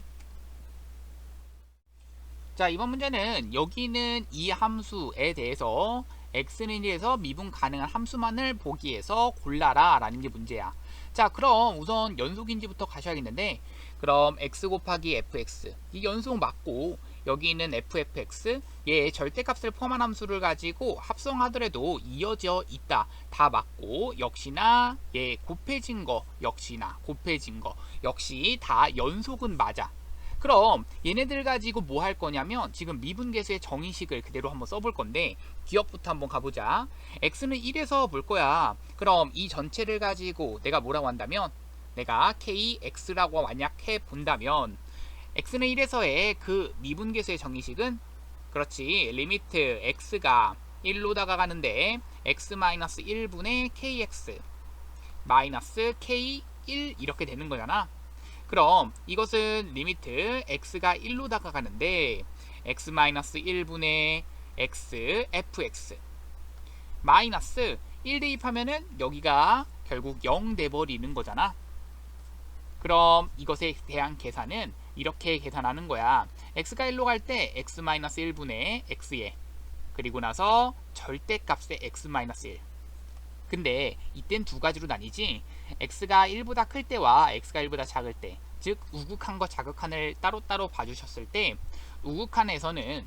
자 이번 문제는 여기는 이 함수에 대해서 x는 1에서 미분 가능한 함수만을 보기에서 골라라 라는 게 문제야. 자 그럼 우선 연속인지부터 가셔야겠는데, 그럼 x 곱하기 fx 이 연속 맞고 여기 있는 ffx 얘의 절대값을 포함한 함수를 가지고 합성하더라도 이어져 있다 다 맞고, 역시나 얘 곱해진 거 역시나 곱해진 거 역시 다 연속은 맞아. 그럼 얘네들 가지고 뭐 할 거냐면 지금 미분계수의 정의식을 그대로 한번 써볼 건데, 기억부터 한번 가보자. x는 1에서 볼 거야. 그럼 이 전체를 가지고 내가 뭐라고 한다면, 내가 kx라고 만약 해본다면 x는 1에서의 그 미분계수의 정의식은, 그렇지, 리미트 x가 1로 다가가는데 x-1분의 kx 마이너스 k1 이렇게 되는 거잖아. 그럼 이것은 리미트 x가 1로 다가가는데 x-1분의 x fx 마이너스 1 대입하면은 여기가 결국 0 돼버리는 거잖아. 그럼 이것에 대한 계산은 이렇게 계산하는 거야. x가 1로 갈 때 x-1분의 x에 그리고 나서 절대값의 x-1. 근데 이땐 두 가지로 나뉘지. x가 1보다 클 때와 x가 1보다 작을 때, 즉 우극한과 자극한을 따로따로 봐주셨을 때 우극한에서는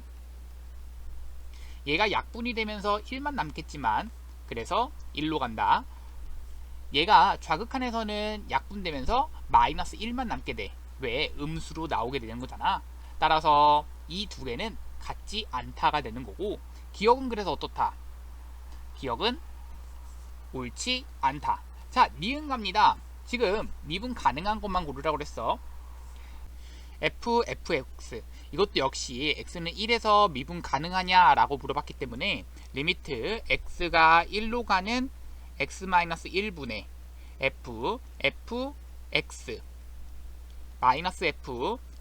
얘가 약분이 되면서 1만 남겠지만 그래서 1로 간다. 얘가 좌극한에서는 약분되면서 마이너스 1만 남게 돼. 왜? 음수로 나오게 되는 거잖아. 따라서 이 두 개는 같지 않다가 되는 거고, 기억은 그래서 어떻다? 기억은 옳지 않다. 자, 니은 갑니다. 지금 미분 가능한 것만 고르라고 그랬어. fx 이것도 역시 x는 1에서 미분 가능하냐 라고 물어봤기 때문에 리미트 x가 1로 가는 x-1분의 fx 마이너스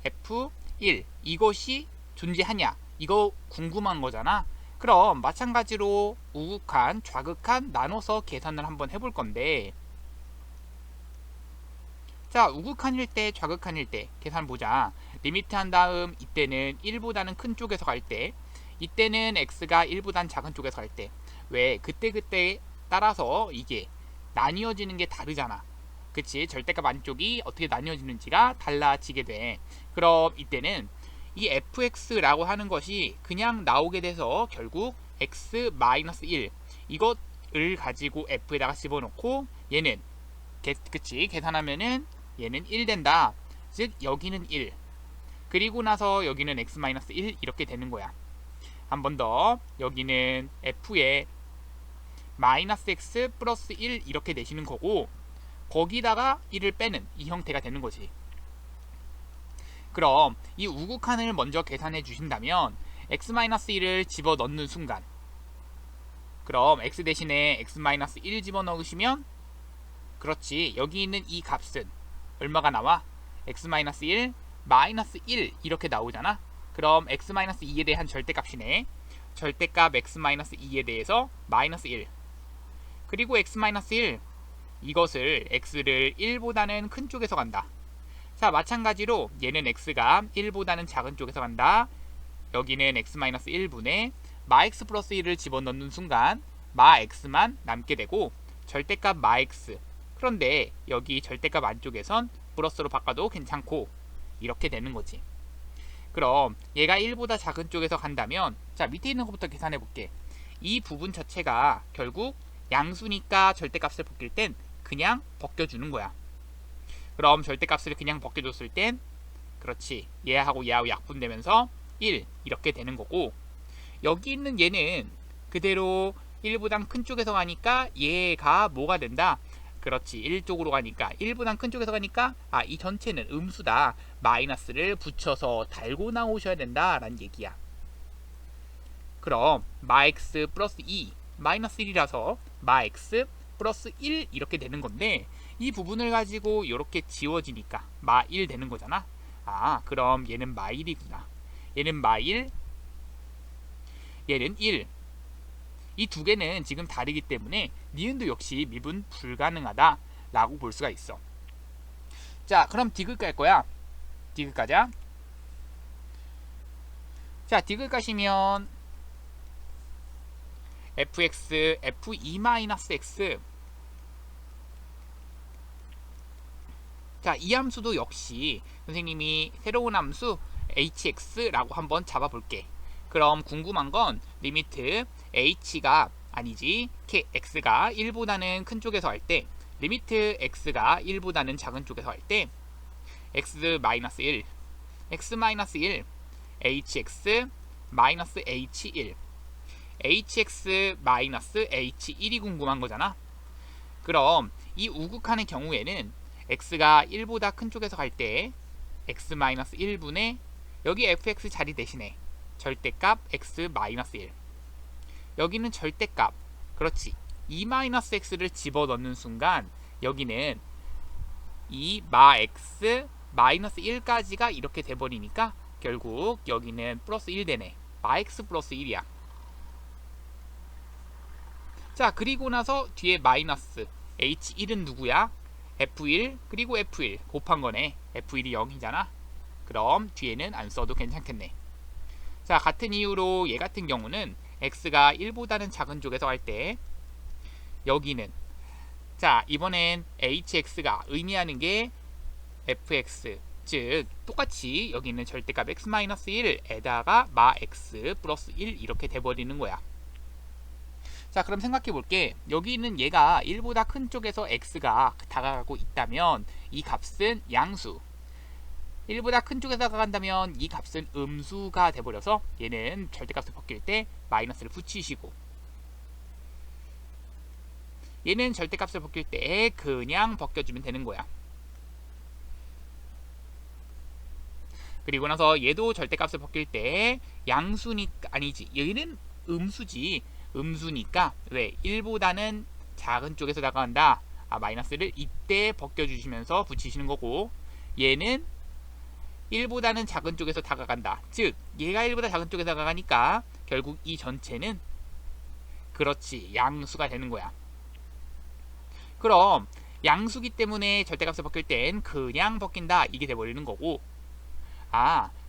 f1 이것이 존재하냐 이거 궁금한 거잖아. 그럼 마찬가지로 우극한, 좌극한 나눠서 계산을 한번 해볼 건데, 자, 우극한일 때, 좌극한일 때 계산 보자. 리미트 한 다음 이때는 1보다는 큰 쪽에서 갈 때, 이때는 x가 1보다는 작은 쪽에서 갈 때, 왜? 그때 따라서 이게 나뉘어지는 게 다르잖아. 그치? 절대값 안쪽이 어떻게 나뉘어지는지가 달라지게 돼. 그럼 이때는 이 fx라고 하는 것이 그냥 나오게 돼서 결국 x-1 이것을 가지고 f에다가 집어넣고 얘는 그치? 계산하면은 얘는 1 된다. 즉 여기는 1 그리고 나서 여기는 x-1 이렇게 되는 거야. 한 번 더 여기는 f에 마이너스 x 플러스 1 이렇게 되시는 거고 거기다가 1을 빼는 이 형태가 되는 거지. 그럼 이 우극한을 먼저 계산해 주신다면 x-1을 집어넣는 순간, 그럼 x 대신에 x-1 집어넣으시면 그렇지, 여기 있는 이 값은 얼마가 나와? x-1 마이너스 1 이렇게 나오잖아. 그럼 x-2에 대한 절대값이네. 절대값 x-2에 대해서 마이너스 1 그리고 x-1 이것을 x를 1보다는 큰 쪽에서 간다. 자, 마찬가지로 얘는 x가 1보다는 작은 쪽에서 간다. 여기는 x-1분의 마 x 플러스 1을 집어넣는 순간 마 x만 남게 되고 절대값 마 x, 그런데 여기 절대값 안쪽에선 플러스로 바꿔도 괜찮고 이렇게 되는 거지. 그럼 얘가 1보다 작은 쪽에서 간다면, 자, 밑에 있는 것부터 계산해 볼게. 이 부분 자체가 결국 양수니까 절대값을 벗길 땐 그냥 벗겨주는 거야. 그럼 절대값을 그냥 벗겨줬을 땐 그렇지, 얘하고 얘하고 약분되면서 1 이렇게 되는 거고, 여기 있는 얘는 그대로 1보다 큰 쪽에서 가니까 얘가 뭐가 된다? 그렇지, 1쪽으로 가니까 1보다 큰 쪽에서 가니까 이 전체는 음수다. 마이너스를 붙여서 달고 나오셔야 된다 라는 얘기야. 그럼 마 x 플러스 2 마이너스 1이라서 마 x 플러스 1 이렇게 되는 건데, 이 부분을 가지고 이렇게 지워지니까 마 1 되는 거잖아. 그럼 얘는 마 1이구나. 얘는 마 1, 얘는 1. 이 두 개는 지금 다르기 때문에 니은도 역시 미분 불가능하다 라고 볼 수가 있어. 자, 그럼 디귿 깔 거야. 디귿 가자. 자, 디귿 가시면 fx, f2-x. 자, 이 함수도 역시 선생님이 새로운 함수 hx라고 한번 잡아볼게. 그럼 궁금한 건 리미트 h가 아니지 x가 1보다는 큰 쪽에서 할 때, 리미트 x가 1보다는 작은 쪽에서 할 때 x-1 x-1 hx 마이너스 h1 hx 마이너스 h1이 궁금한 거잖아. 그럼 이 우극한의 경우에는 x가 1보다 큰 쪽에서 갈 때 x-1분의 여기 fx 자리 대신에 절대값 x-1, 여기는 절대값, 그렇지, 2-x를 집어넣는 순간 여기는 이 마 x 마이너스 1까지가 이렇게 돼버리니까 결국 여기는 플러스 1 되네. 마x 플러스 1이야. 자, 그리고 나서 뒤에 마이너스 h1은 누구야? f1 그리고 f1 곱한 거네. f1이 0이잖아. 그럼 뒤에는 안 써도 괜찮겠네. 자, 같은 이유로 얘 같은 경우는 x가 1보다는 작은 쪽에서 갈 때 여기는, 자, 이번엔 hx가 의미하는 게 fx, 즉 똑같이 여기 있는 절대값 x-1에다가 마 x 플러스 1 이렇게 돼버리는 거야. 자, 그럼 생각해 볼게. 여기 있는 얘가 1보다 큰 쪽에서 x가 다가가고 있다면 이 값은 양수, 1보다 큰 쪽에서 다가간다면 이 값은 음수가 돼버려서 얘는 절대값을 벗길 때 마이너스를 붙이시고, 얘는 절대값을 벗길 때 그냥 벗겨주면 되는 거야. 그리고 나서 얘도 절대값을 벗길 때 양수니까, 아니지, 얘는 음수지. 음수니까 왜? 1보다는 작은 쪽에서 다가간다. 마이너스를 이때 벗겨주시면서 붙이시는 거고, 얘는 1보다는 작은 쪽에서 다가간다. 즉 얘가 1보다 작은 쪽에서 다가가니까 결국 이 전체는, 그렇지, 양수가 되는 거야. 그럼 양수기 때문에 절대값을 벗길 땐 그냥 벗긴다, 이게 돼버리는 거고.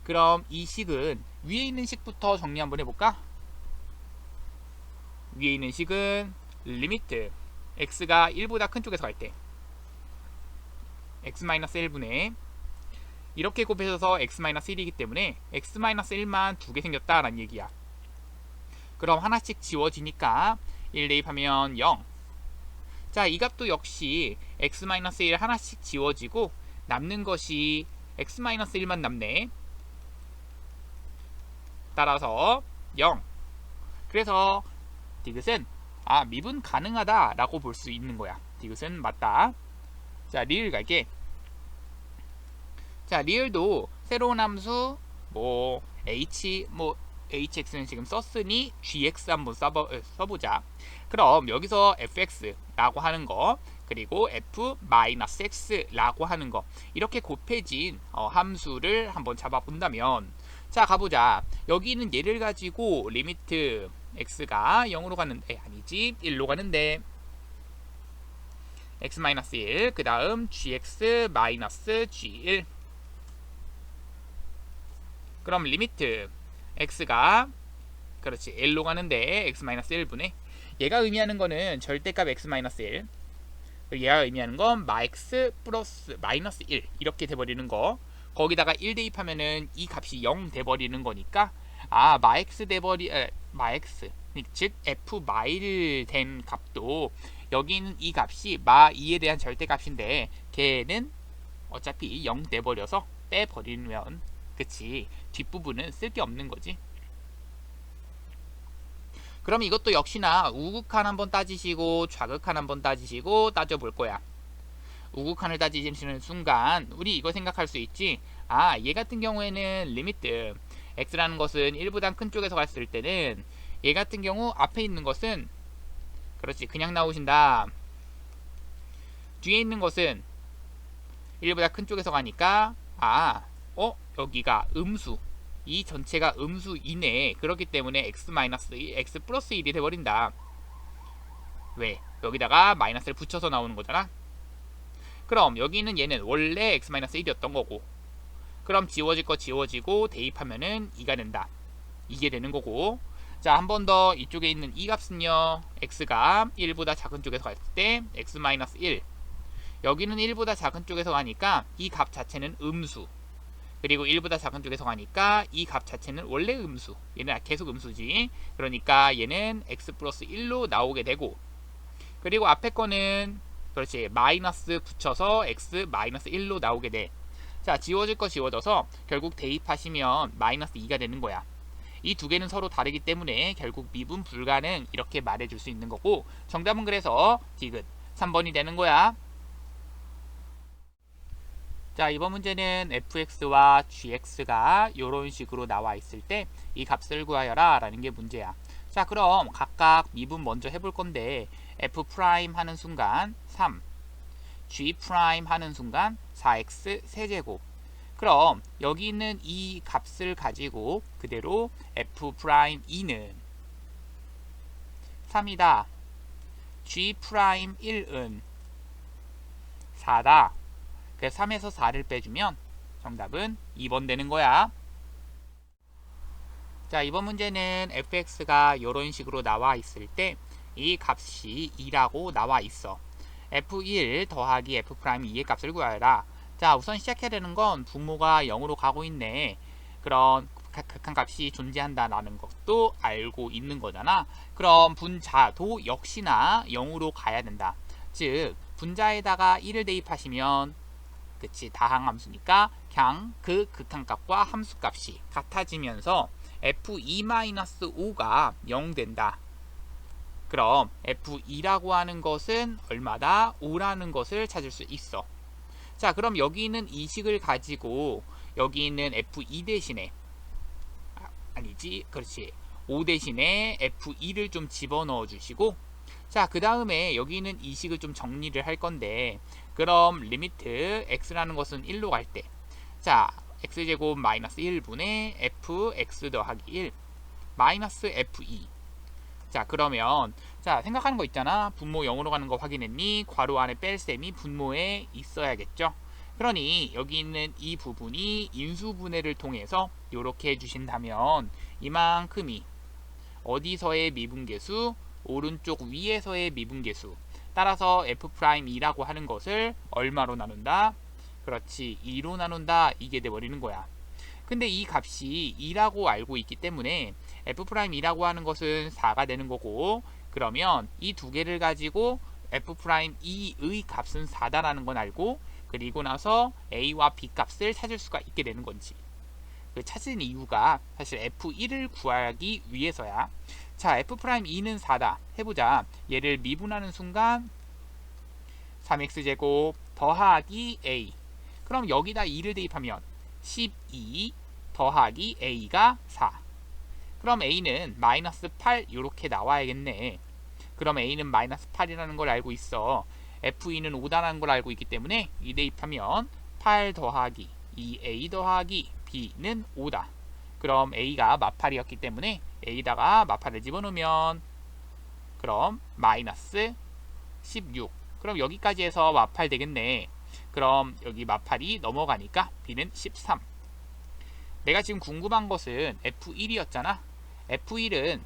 그럼 이 식은 위에 있는 식부터 정리 한번 해볼까? 위에 있는 식은 리미트 x가 1보다 큰 쪽에서 갈 때 x-1분의 이렇게 곱해서 x-1이기 때문에 x-1만 두 개 생겼다라는 얘기야. 그럼 하나씩 지워지니까 1 대입하면 0. 자, 이 값도 역시 x-1 하나씩 지워지고 남는 것이 x-1만 남네. 따라서 0. 그래서 디귿은 미분 가능하다 라고 볼 수 있는 거야. 디귿은 맞다. 자, 리을 갈게. 자, 리을도 새로운 함수 hx는 지금 썼으니 gx 한번 써보자. 그럼 여기서 fx라고 하는 거, 그리고 f-x라고 하는 거, 이렇게 곱해진 함수를 한번 잡아본다면, 자, 가보자. 여기는 얘를 가지고 리미트 x가 0으로 가는데, 아니지, 1로 가는데 x-1, 그 다음 gx-g1. 그럼 리미트 x가, 그렇지, 1로 가는데 x-1분의, 얘가 의미하는 거는 절대값 x-1, 얘가 의미하는 건 마x 플러스 마이너스 1 이렇게 돼버리는 거. 거기다가 1 대입하면은 이 값이 0 돼버리는 거니까 마x 마x, 즉 f 마일 된 값도 여기 있는 이 값이 마 2에 대한 절대값인데 걔는 어차피 0 돼버려서 빼버리면, 그치, 뒷부분은 쓸 게 없는 거지. 그럼 이것도 역시나 우극한 한번 따지시고 좌극한 한번 따지시고 따져볼 거야. 우극한을 따지시는 순간 우리 이거 생각할 수 있지. 얘 같은 경우에는 리미트 x라는 것은 1보다 큰 쪽에서 갔을 때는 얘 같은 경우 앞에 있는 것은, 그렇지, 그냥 나오신다. 뒤에 있는 것은 1보다 큰 쪽에서 가니까 여기가 음수, 이 전체가 음수이네. 그렇기 때문에 x 플러스 1이 돼버린다. 왜? 여기다가 마이너스를 붙여서 나오는 거잖아. 그럼 여기 있는 얘는 원래 x-1이었던 거고, 그럼 지워질 거 지워지고 대입하면은 2가 된다. 이게 되는 거고. 자, 한 번 더 이쪽에 있는 이 값은요, x가 1보다 작은 쪽에서 갈 때 x-1, 여기는 1보다 작은 쪽에서 가니까 이 값 자체는 음수, 그리고 1보다 작은 쪽에서 가니까 이 값 자체는 원래 음수, 얘는 계속 음수지. 그러니까 얘는 x 플러스 1로 나오게 되고, 그리고 앞에 거는, 그렇지, 마이너스 붙여서 x 마이너스 1로 나오게 돼. 자, 지워질 거 지워져서 결국 대입하시면 마이너스 2가 되는 거야. 이 두 개는 서로 다르기 때문에 결국 미분 불가능, 이렇게 말해줄 수 있는 거고, 정답은 그래서 디귿 3번이 되는 거야. 자, 이번 문제는 fx와 gx가 이런 식으로 나와 있을 때 이 값을 구하여라 라는 게 문제야. 자, 그럼 각각 미분 먼저 해볼 건데, f' 하는 순간 3, g' 하는 순간 4x 세제곱, 그럼 여기 있는 이 값을 가지고 그대로 F'E는 3이다. G'1은 4다. 그래서 3에서 4를 빼주면 정답은 2번 되는 거야. 자, 이번 문제는 fx가 이런 식으로 나와 있을 때 이 값이 2라고 나와 있어. f1 더하기 f'2의 값을 구하라. 자, 우선 시작해야 되는 건 분모가 0으로 가고 있네. 그런 극한값이 존재한다라는 것도 알고 있는 거잖아. 그럼 분자도 역시나 0으로 가야 된다. 즉 분자에다가 1을 대입하시면 그치, 다항함수니까 그냥 그 극한값과 함수값이 같아지면서 f2-5가 0 된다. 그럼 f2라고 하는 것은 얼마다? 5라는 것을 찾을 수 있어. 자, 그럼 여기 있는 이 식을 가지고 여기 있는 f2 대신에 아니지, 그렇지, 5 대신에 f2를 좀 집어넣어 주시고, 자, 그 다음에 여기 있는 이 식을 좀 정리를 할 건데, 그럼 리미트 x라는 것은 1로 갈 때, 자, x제곱 마이너스 1분의 fx 더하기 1 마이너스 f2. 자, 그러면 자, 생각하는 거 있잖아. 분모 0으로 가는 거 확인했니? 괄호 안에 뺄셈이 분모에 있어야겠죠. 그러니 여기 있는 이 부분이 인수분해를 통해서 이렇게 해주신다면 이만큼이 어디서의 미분계수? 오른쪽 위에서의 미분계수. 따라서 F'E라고 하는 것을 얼마로 나눈다? 그렇지, 2로 나눈다. 이게 돼버리는 거야. 근데 이 값이 2라고 알고 있기 때문에 F'E라고 하는 것은 4가 되는 거고, 그러면 이 두 개를 가지고 F'E의 값은 4다라는 건 알고, 그리고 나서 A와 B 값을 찾을 수가 있게 되는 건지. 그 찾은 이유가 사실 F1을 구하기 위해서야. 자, F'E는 4다. 해보자. 얘를 미분하는 순간 3x제곱 더하기 A. 그럼 여기다 2를 대입하면 12 더하기 A가 4. 그럼 A는 마이너스 8 이렇게 나와야겠네. 그럼 A는 마이너스 8이라는 걸 알고 있어. F2는 5다라는 걸 알고 있기 때문에 2 대입하면 8 더하기 2A 더하기 B는 5다. 그럼 A가 마팔이었기 때문에 A다가 마팔을 집어넣으면 그럼 마이너스 16. 그럼 여기까지 해서 마팔 되겠네. 그럼 여기 마팔이 넘어가니까 B는 13. 내가 지금 궁금한 것은 F1이었잖아. F1은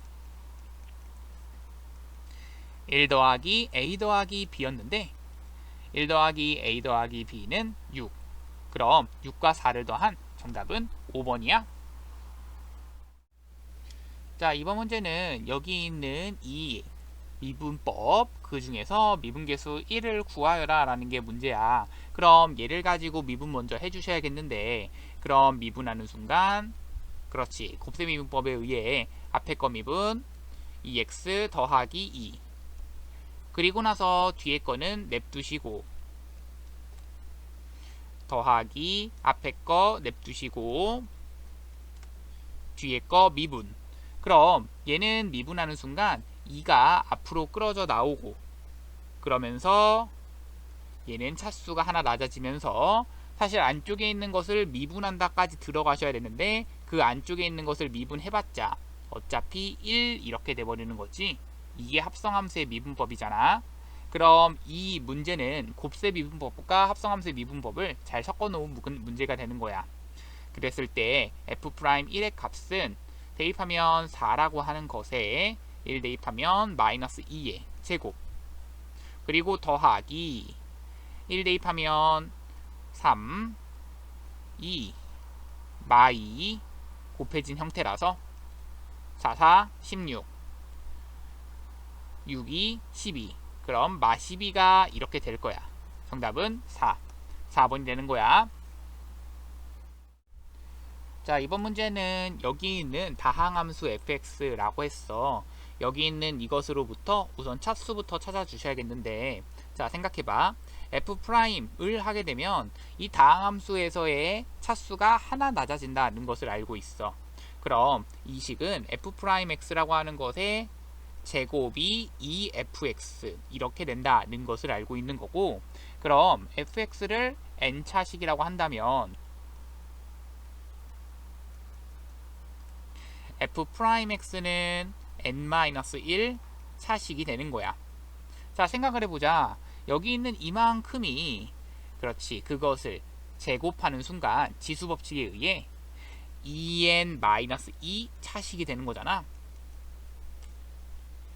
1 더하기 A 더하기 B였는데 1 더하기 A 더하기 B는 6. 그럼 6과 4를 더한 정답은 5번이야. 자, 이번 문제는 여기 있는 이 미분법 그 중에서 미분계수 1을 구하여라 라는 게 문제야. 그럼 얘를 가지고 미분 먼저 해주셔야겠는데, 그럼 미분하는 순간 그렇지, 곱셈 미분법에 의해 앞에 거 미분 2x 더하기 2, 그리고 나서 뒤에 거는 냅두시고 더하기 앞에 거 냅두시고 뒤에 거 미분. 그럼 얘는 미분하는 순간 2가 앞으로 끌어져 나오고, 그러면서 얘는 차수가 하나 낮아지면서 사실 안쪽에 있는 것을 미분한다까지 들어가셔야 되는데 그 안쪽에 있는 것을 미분해봤자 어차피 1 이렇게 돼버리는 거지. 이게 합성함수의 미분법이잖아. 그럼 이 문제는 곱셈 미분법과 합성함수의 미분법을 잘 섞어놓은 문제가 되는 거야. 그랬을 때 F'E의 값은 대입하면 4라고 하는 것에 1 대입하면 마이너스 2의 제곱, 그리고 더하기 1 대입하면 3, 2, 마2 곱해진 형태라서 4, 4, 16, 6, 2, 12. 그럼 마 12가 이렇게 될 거야. 정답은 4번이 되는 거야. 자, 이번 문제는 여기 있는 다항함수 fx라고 했어. 여기 있는 이것으로부터 우선 차수부터 찾아주셔야겠는데, 자, 생각해봐. F'을 하게 되면 이 다항함수에서의 차수가 하나 낮아진다는 것을 알고 있어. 그럼 이 식은 F'X라고 하는 것의 제곱이 2fx 이렇게 된다는 것을 알고 있는 거고, 그럼 fx를 n차식이라고 한다면 f'x는 n-1 차식이 되는 거야. 자, 생각을 해보자. 여기 있는 이만큼이 그렇지, 그것을 제곱하는 순간 지수법칙에 의해 2n-2 차식이 되는 거잖아.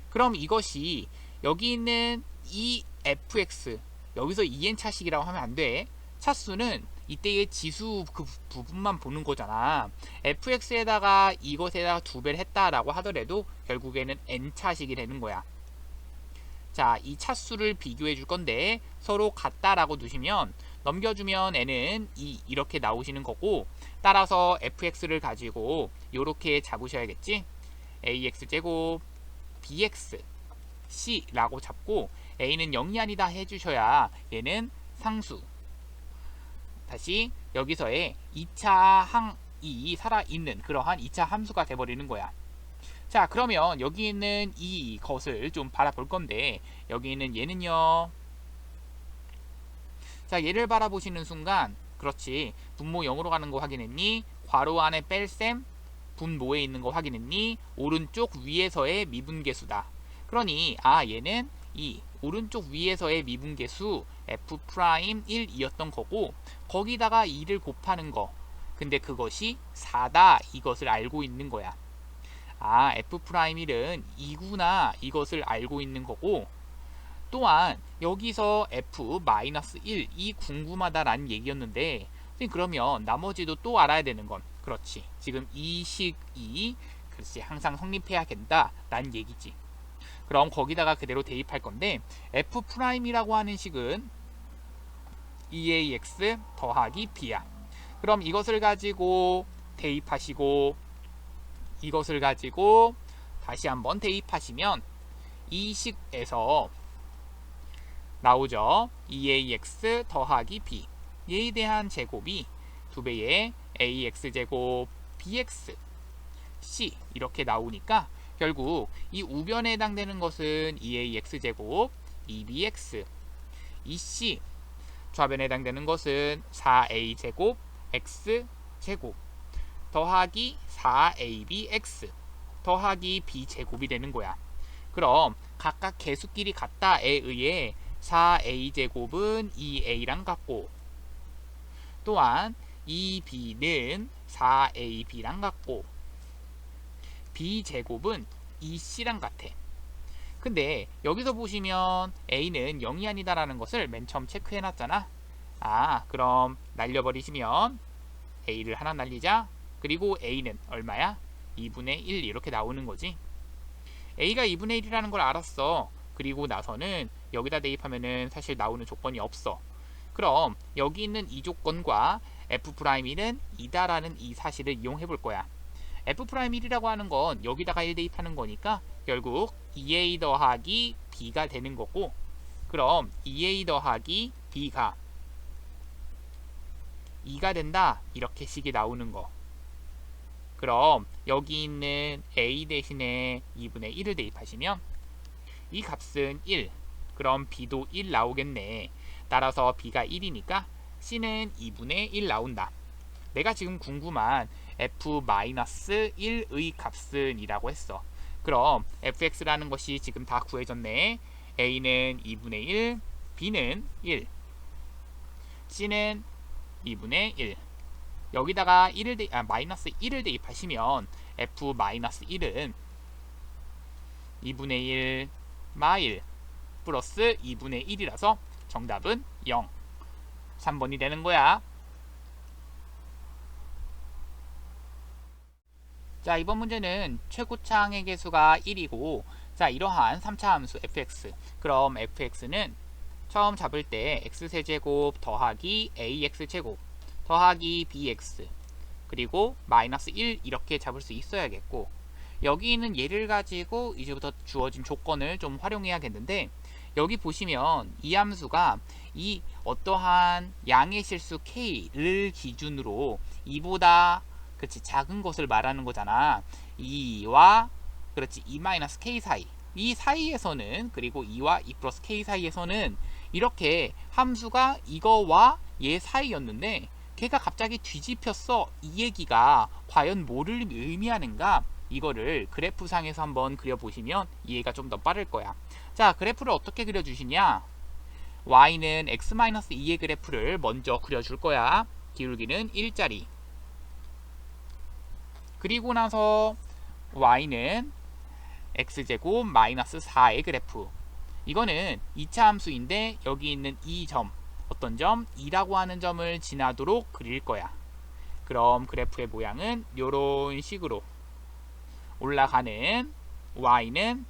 그럼 이것이 여기 있는 이 fx, 여기서 2n 차식이라고 하면 안 돼. 차수는 이때의 지수 그 부분만 보는 거잖아. fx에다가 이것에다가 2배를 했다라고 하더라도 결국에는 n 차식이 되는 거야. 자, 이 차수를 비교해 줄 건데 서로 같다라고 두시면, 넘겨주면 n은 2 이렇게 나오시는 거고, 따라서 fx를 가지고 이렇게 잡으셔야겠지. ax제곱 bx c라고 잡고 a는 0이 아니다 해주셔야 얘는 상수. 다시 여기서의 2차 항이 살아있는 그러한 2차 함수가 돼버리는 거야. 자, 그러면 여기 있는 이것을 좀 바라볼 건데, 여기 있는 얘는요. 자, 얘를 바라보시는 순간, 그렇지, 분모 0으로 가는 거 확인했니? 괄호 안에 뺄셈 분모에 있는 거 확인했니? 오른쪽 위에서의 미분계수다. 그러니 얘는 이 오른쪽 위에서의 미분계수 f'1이었던 거고, 거기다가 2를 곱하는 거, 근데 그것이 4다 이것을 알고 있는 거야. f'1은 2구나 이것을 알고 있는 거고, 또한 여기서 f-1 이 궁금하다라는 얘기였는데, 그러면 나머지도 또 알아야 되는 건, 그렇지, 지금 이 식이 그렇지 항상 성립해야 된다라는 얘기지. 그럼 거기다가 그대로 대입할 건데, f'이라고 하는 식은 2ax 더하기 b야. 그럼 이것을 가지고 대입하시고 이것을 가지고 다시 한번 대입하시면 이 식에서 나오죠. 2ax 더하기 b, 얘에 대한 제곱이 2배의 ax제곱 bx c 이렇게 나오니까 결국 이 우변에 해당되는 것은 2ax제곱 2bx, 이 c 좌변에 해당되는 것은 4a제곱 x제곱 더하기 4abx 더하기 b제곱이 되는 거야. 그럼 각각 개수끼리 같다에 의해 4a제곱은 2a랑 같고, 또한 2b는 4ab랑 같고, b제곱은 2c랑 같아. 근데 여기서 보시면 a는 0이 아니다라는 것을 맨 처음 체크해놨잖아. 그럼 날려버리시면 a를 하나 날리자. 그리고 a는 얼마야? 2분의 1 이렇게 나오는 거지. a가 2분의 1이라는 걸 알았어. 그리고 나서는 여기다 대입하면은 사실 나오는 조건이 없어. 그럼 여기 있는 이 조건과 f'는 2다라는 이 사실을 이용해 볼 거야. f'1이라고 하는 건 여기다가 1 대입하는 거니까 결국 2a 더하기 b가 되는 거고, 그럼 2a 더하기 b가 2가 된다 이렇게 식이 나오는 거. 그럼 여기 있는 a 대신에 2분의 1을 대입하시면 이 값은 1, 그럼 b도 1 나오겠네. 따라서 b가 1이니까 c는 2분의 1 나온다. 내가 지금 궁금한 f-1의 값은 이라고 했어. 그럼 fx라는 것이 지금 다 구해졌네. a는 2분의 1, b는 1, c는 2분의 1. 여기다가 마이너스 1을 대입하시면 f-1은 2분의 1 마1 플러스 2분의 1이라서 정답은 0. 3번이 되는 거야. 자, 이번 문제는 최고창의 개수가 1이고, 자, 이러한 3차 함수 fx. 그럼 fx는 처음 잡을 때 x세제곱 더하기 ax제곱 더하기 bx 그리고 마이너스 1 이렇게 잡을 수 있어야겠고, 여기 있는 얘를 가지고 이제부터 주어진 조건을 좀 활용해야겠는데, 여기 보시면 이 함수가 이 어떠한 양의 실수 k를 기준으로 2보다 그렇지 작은 것을 말하는 거잖아. 2와 그렇지 2-k 사이, 이 사이에서는, 그리고 2와 2 플러스 k 사이에서는 이렇게 함수가 이거와 얘 사이였는데 걔가 갑자기 뒤집혔어. 이 얘기가 과연 뭐를 의미하는가? 이거를 그래프상에서 한번 그려보시면 이해가 좀 더 빠를 거야. 자, 그래프를 어떻게 그려주시냐? y는 x-2의 그래프를 먼저 그려줄 거야. 기울기는 1짜리. 그리고 나서 y는 x제곱 마이너스 4의 그래프. 이거는 2차 함수인데 여기 있는 이 점, 어떤 점? 2라고 하는 점을 지나도록 그릴 거야. 그럼 그래프의 모양은 이런 식으로 올라가는 y는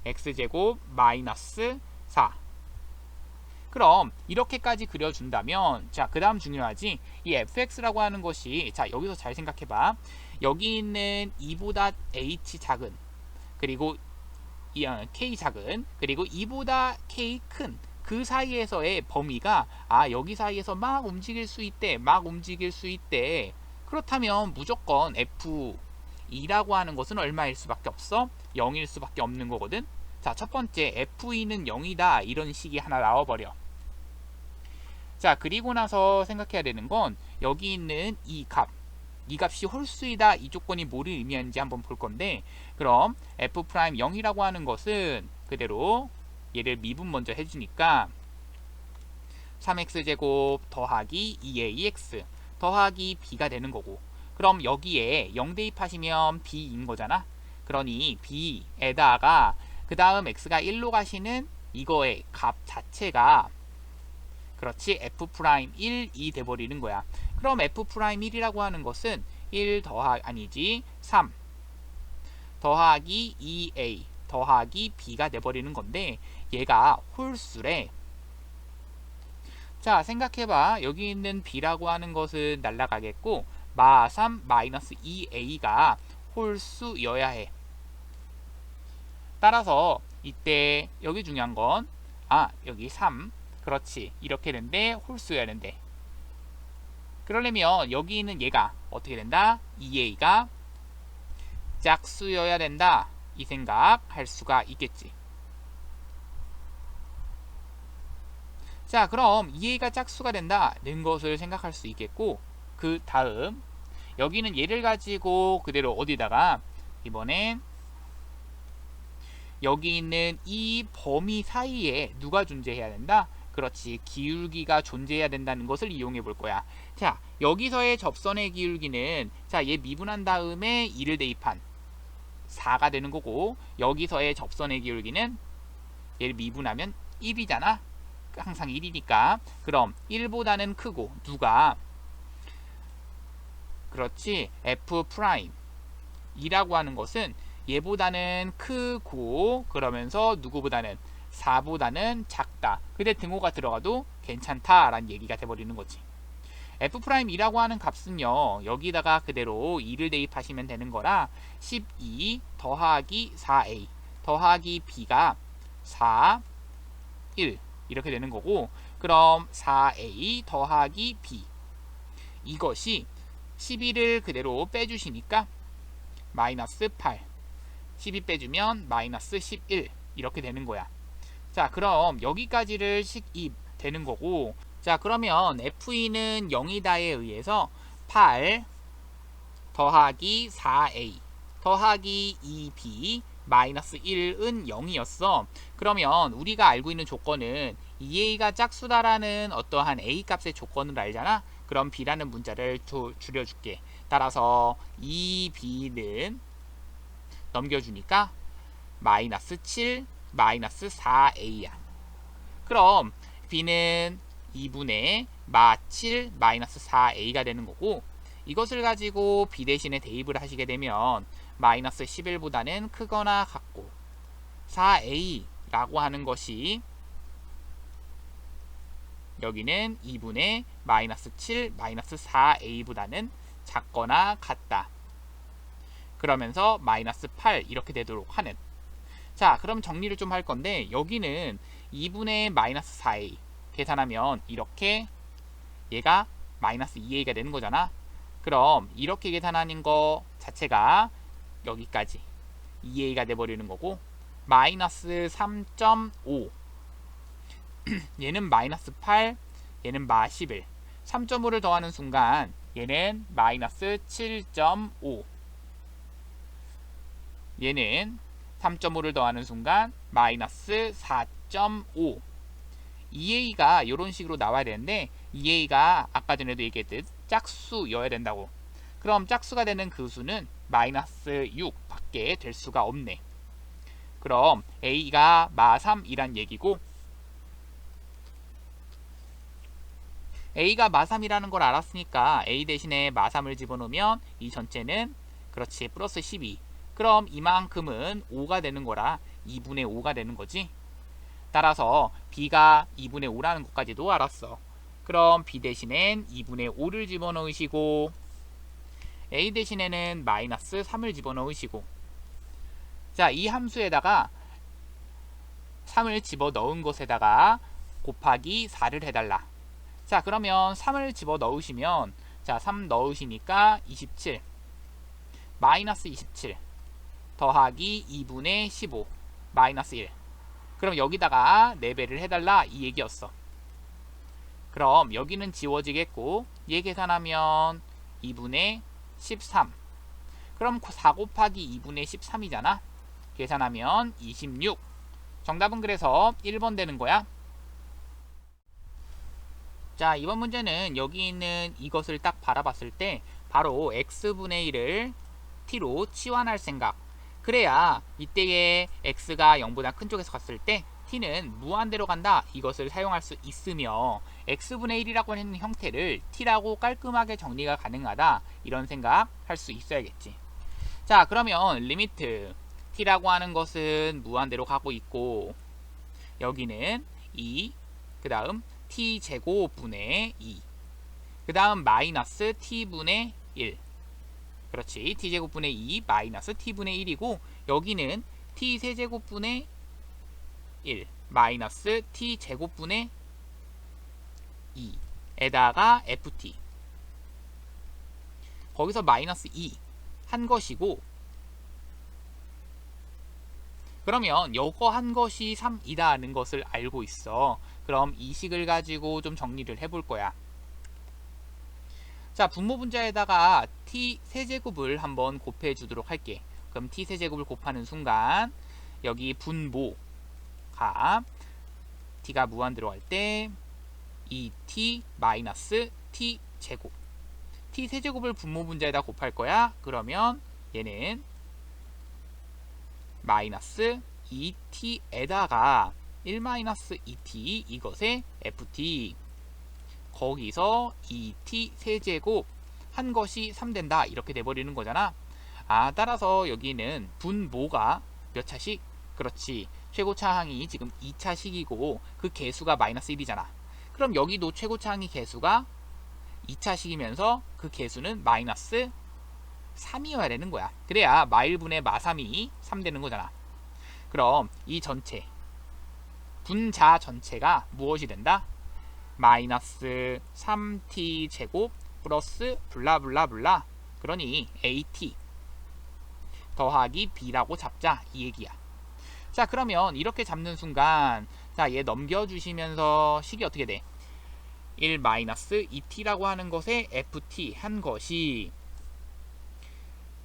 x제곱 마이너스 4. 그럼 이렇게까지 그려준다면, 자, 그 다음 중요하지. 이 fx라고 하는 것이, 자, 여기서 잘 생각해봐. 여기 있는 2보다 h 작은, 그리고 k 작은, 그리고 2보다 k 큰 그 사이에서의 범위가, 여기 사이에서 막 움직일 수 있대, 막 움직일 수 있대. 그렇다면 무조건 f2라고 하는 것은 얼마일 수밖에 없어? 0일 수밖에 없는 거거든. 자, 첫 번째 f2는 0이다, 이런 식이 하나 나와버려. 자, 그리고 나서 생각해야 되는 건 여기 있는 이 값이 홀수이다, 이 조건이 뭐를 의미하는지 한번 볼 건데, 그럼 f'0이라고 하는 것은 그대로 얘를 미분 먼저 해주니까 3x제곱 더하기 2ax 더하기 b가 되는 거고, 그럼 여기에 0 대입하시면 b인 거잖아. 그러니 b에다가 그 다음 x가 1로 가시는 이거의 값 자체가, 그렇지, f'1이 돼버리는 거야. 그럼 f'1이라고 하는 것은 3 더하기 2a 더하기 b가 돼버리는 건데, 얘가 홀수래. 자, 생각해봐. 여기 있는 b라고 하는 것은 날라가겠고, 마3 마이너스 2a가 홀수여야 해. 따라서 이때 여기 중요한 건, 여기 3, 그렇지, 이렇게 되는데 홀수여야 되는데, 그러려면 여기 있는 얘가 어떻게 된다? 2a가 짝수여야 된다, 이 생각 할 수가 있겠지. 자, 그럼 2a가 짝수가 된다는 것을 생각할 수 있겠고, 그 다음 여기는 얘를 가지고 그대로 어디다가, 이번엔 여기 있는 이 범위 사이에 누가 존재해야 된다? 그렇지, 기울기가 존재해야 된다는 것을 이용해 볼 거야. 자, 여기서의 접선의 기울기는, 자, 얘 미분한 다음에 2를 대입한 4가 되는 거고, 여기서의 접선의 기울기는 얘를 미분하면 1이잖아. 항상 1이니까. 그럼 1보다는 크고, 누가? 그렇지, f'2라고 하는 것은 얘보다는 크고, 그러면서 누구보다는 4보다는 작다. 근데 등호가 들어가도 괜찮다라는 얘기가 돼버리는 거지. f'2라고 하는 값은요, 여기다가 그대로 2를 대입하시면 되는 거라 12 더하기 4a 더하기 b가 4, 1 이렇게 되는 거고, 그럼 4a 더하기 b, 이것이 12를 그대로 빼주시니까 마이너스 8, 12 빼주면 마이너스 11 이렇게 되는 거야. 자, 그럼 여기까지를 식입 되는 거고, 자, 그러면 f2는 0이다에 의해서 8 더하기 4a 더하기 2b 마이너스 1은 0이었어. 그러면 우리가 알고 있는 조건은 2a가 짝수다라는 어떠한 a 값의 조건을 알잖아. 그럼 b라는 문자를 줄여줄게. 따라서 2b는 넘겨주니까 마이너스 7 마이너스 4a야. 그럼 b는 2분의 마7 마이너스 4a가 되는 거고, 이것을 가지고 b 대신에 대입을 하시게 되면 마이너스 11보다는 크거나 같고, 4a라고 하는 것이 여기는 2분의 마이너스 7 마이너스 4a보다는 작거나 같다. 그러면서 마이너스 8 이렇게 되도록 하는. 자, 그럼 정리를 좀 할 건데, 여기는 2분의 마이너스 4a 계산하면 이렇게 얘가 마이너스 2a가 되는 거잖아. 그럼 이렇게 계산하는 거 자체가 여기까지 2a가 돼버리는 거고, 마이너스 3.5 얘는 마이너스 8, 얘는 마 11, 3.5를 더하는 순간 얘는 마이너스 7.5 얘는 3.5를 더하는 순간 마이너스 4.5. 2a가 이런 식으로 나와야 되는데 2a가 아까 전에도 얘기했듯 짝수여야 된다고. 그럼 짝수가 되는 그 수는 마이너스 6 밖에 될 수가 없네. 그럼 a가 마3이란 얘기고, a가 마3이라는 걸 알았으니까 a 대신에 마3을 집어넣으면 이 전체는 그렇지 플러스 12. 그럼 이만큼은 5가 되는 거라 2분의 5가 되는 거지. 따라서 b가 2분의 5라는 것까지도 알았어. 그럼 b 대신엔 2분의 5를 집어넣으시고 a 대신에는 마이너스 3을 집어넣으시고, 자, 이 함수에다가 3을 집어넣은 것에다가 곱하기 4를 해달라. 자, 그러면 3을 집어넣으시면, 자, 3 넣으시니까 27 마이너스 27 더하기 2분의 15 마이너스 1. 그럼 여기다가 4배를 해달라 이 얘기였어. 그럼 여기는 지워지겠고 얘 계산하면 2분의 13. 그럼 4 곱하기 2분의 13이잖아. 계산하면 26. 정답은 그래서 1번 되는 거야. 자, 이번 문제는 여기 있는 이것을 딱 바라봤을 때 바로 x분의 1을 t로 치환할 생각. 그래야 이때에 x가 0보다 큰 쪽에서 갔을 때 t는 무한대로 간다. 이것을 사용할 수 있으며 x분의 1이라고 하는 형태를 t라고 깔끔하게 정리가 가능하다. 이런 생각 할 수 있어야겠지. 자, 그러면 리미트 t라고 하는 것은 무한대로 가고 있고 여기는 2, 그 다음 t제곱분의 2, 그 다음 마이너스 t분의 1. 그렇지. t제곱분의 2 마이너스 t분의 1이고 여기는 t세제곱분의 1 마이너스 t제곱분의 2에다가 ft. 거기서 마이너스 2 한 것이고, 그러면 요거 한 것이 3이다는 것을 알고 있어. 그럼 이 식을 가지고 좀 정리를 해볼 거야. 자, 분모 분자에다가 t 세제곱을 한번 곱해 주도록 할게. 그럼 t 세제곱을 곱하는 순간 여기 분모가 t가 무한대로 할 때 2t 마이너스 t 제곱. t 세제곱을 분모 분자에다 곱할 거야. 그러면 얘는 마이너스 2t에다가 1 마이너스 2t 이것의 ft. 거기서 2t 세제곱 한 것이 3 된다. 이렇게 돼버리는 거잖아. 아, 따라서 여기는 분모가 몇 차식? 그렇지. 최고차항이 지금 2차식이고 그 개수가 마이너스 1이잖아. 그럼 여기도 최고차항이 개수가 2차식이면서 그 개수는 마이너스 3이어야 되는 거야. 그래야 마일분의 마3이 3 되는 거잖아. 그럼 이 전체 분자 전체가 무엇이 된다? 마이너스 3t 제곱 플러스 블라블라블라. 그러니 at 더하기 b라고 잡자 이 얘기야. 자, 그러면 이렇게 잡는 순간 자, 얘 넘겨주시면서 식이 어떻게 돼? 1 마이너스 2t라고 하는 것에 ft 한 것이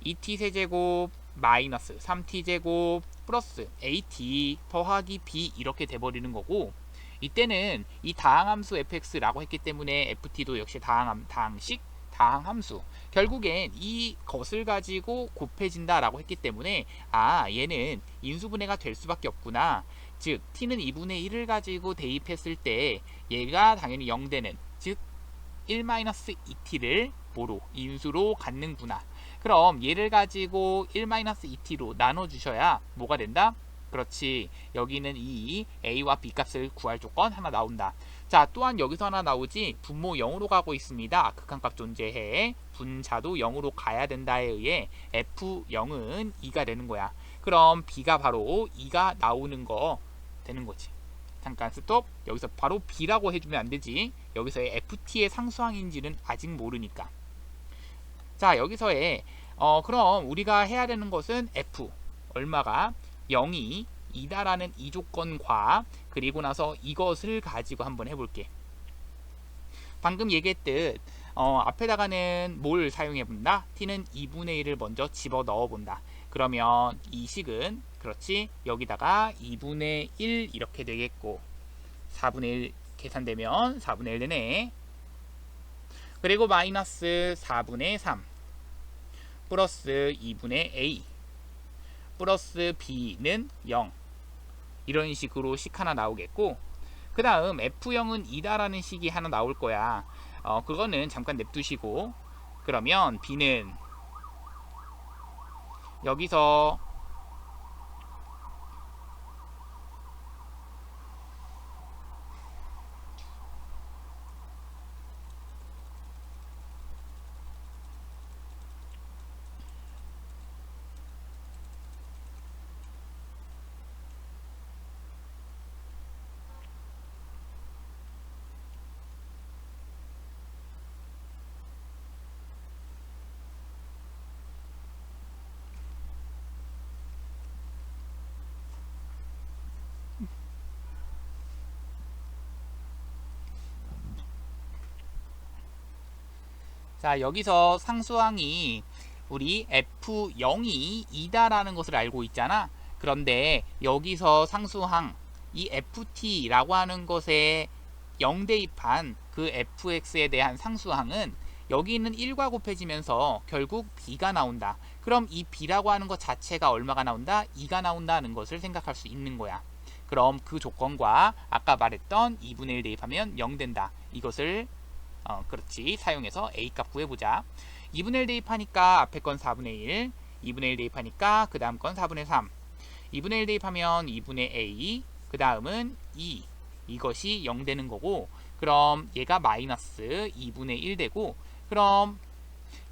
2t 세제곱 마이너스 3t 제곱 플러스 at 더하기 b 이렇게 돼버리는 거고, 이때는 이 다항함수 fx라고 했기 때문에 ft도 역시 다항식 다항함수. 결국엔 이 것을 가지고 곱해진다 라고 했기 때문에 아, 얘는 인수분해가 될 수밖에 없구나. 즉 t는 2분의 1을 가지고 대입했을 때 얘가 당연히 0되는, 즉 1-2t를 뭐로? 인수로 갖는구나. 그럼 얘를 가지고 1-2t로 나눠주셔야 뭐가 된다? 그렇지. 여기는 이 a와 b 값을 구할 조건 하나 나온다. 자, 또한 여기서 하나 나오지. 분모 0으로 가고 있습니다. 극한값 존재해. 분자도 0으로 가야 된다에 의해 f0은 2가 되는 거야. 그럼 b가 바로 2가 나오는 거 되는 거지. 잠깐 스톱. 여기서 바로 b라고 해주면 안 되지. 여기서의 ft의 상수항인지는 아직 모르니까. 자, 여기서의 그럼 우리가 해야 되는 것은 f 얼마가 0이 2다라는 이 조건과 그리고 나서 이것을 가지고 한번 해볼게. 방금 얘기했듯 앞에다가는 뭘 사용해 본다? t는 2분의 1을 먼저 집어 넣어 본다. 그러면 이 식은 그렇지 여기다가 2분의 1 이렇게 되겠고 4분의 1 계산되면 4분의 1 되네. 그리고 마이너스 4분의 3 플러스 2분의 a 플러스 b는 0 이런 식으로 식 하나 나오겠고, 그 다음 F0은 2다라는 식이 하나 나올 거야. 그거는 잠깐 냅두시고, 그러면 b는 여기서 자, 여기서 상수항이 우리 F0이 2다라는 것을 알고 있잖아. 그런데 여기서 상수항 이 FT라고 하는 것에 0 대입한 그 FX에 대한 상수항은 여기 있는 1과 곱해지면서 결국 B가 나온다. 그럼 이 B라고 하는 것 자체가 얼마가 나온다? 2가 나온다는 것을 생각할 수 있는 거야. 그럼 그 조건과 아까 말했던 2분의 1 대입하면 0 된다. 이것을 그렇지 사용해서 A 값 구해보자. 2분의 1 대입하니까 앞에 건 4분의 1, 2분의 1 대입하니까 그 다음 건 4분의 3, 2분의 1 대입하면 2분의 A, 그 다음은 2, 이것이 0 되는 거고, 그럼 얘가 마이너스 2분의 1 되고, 그럼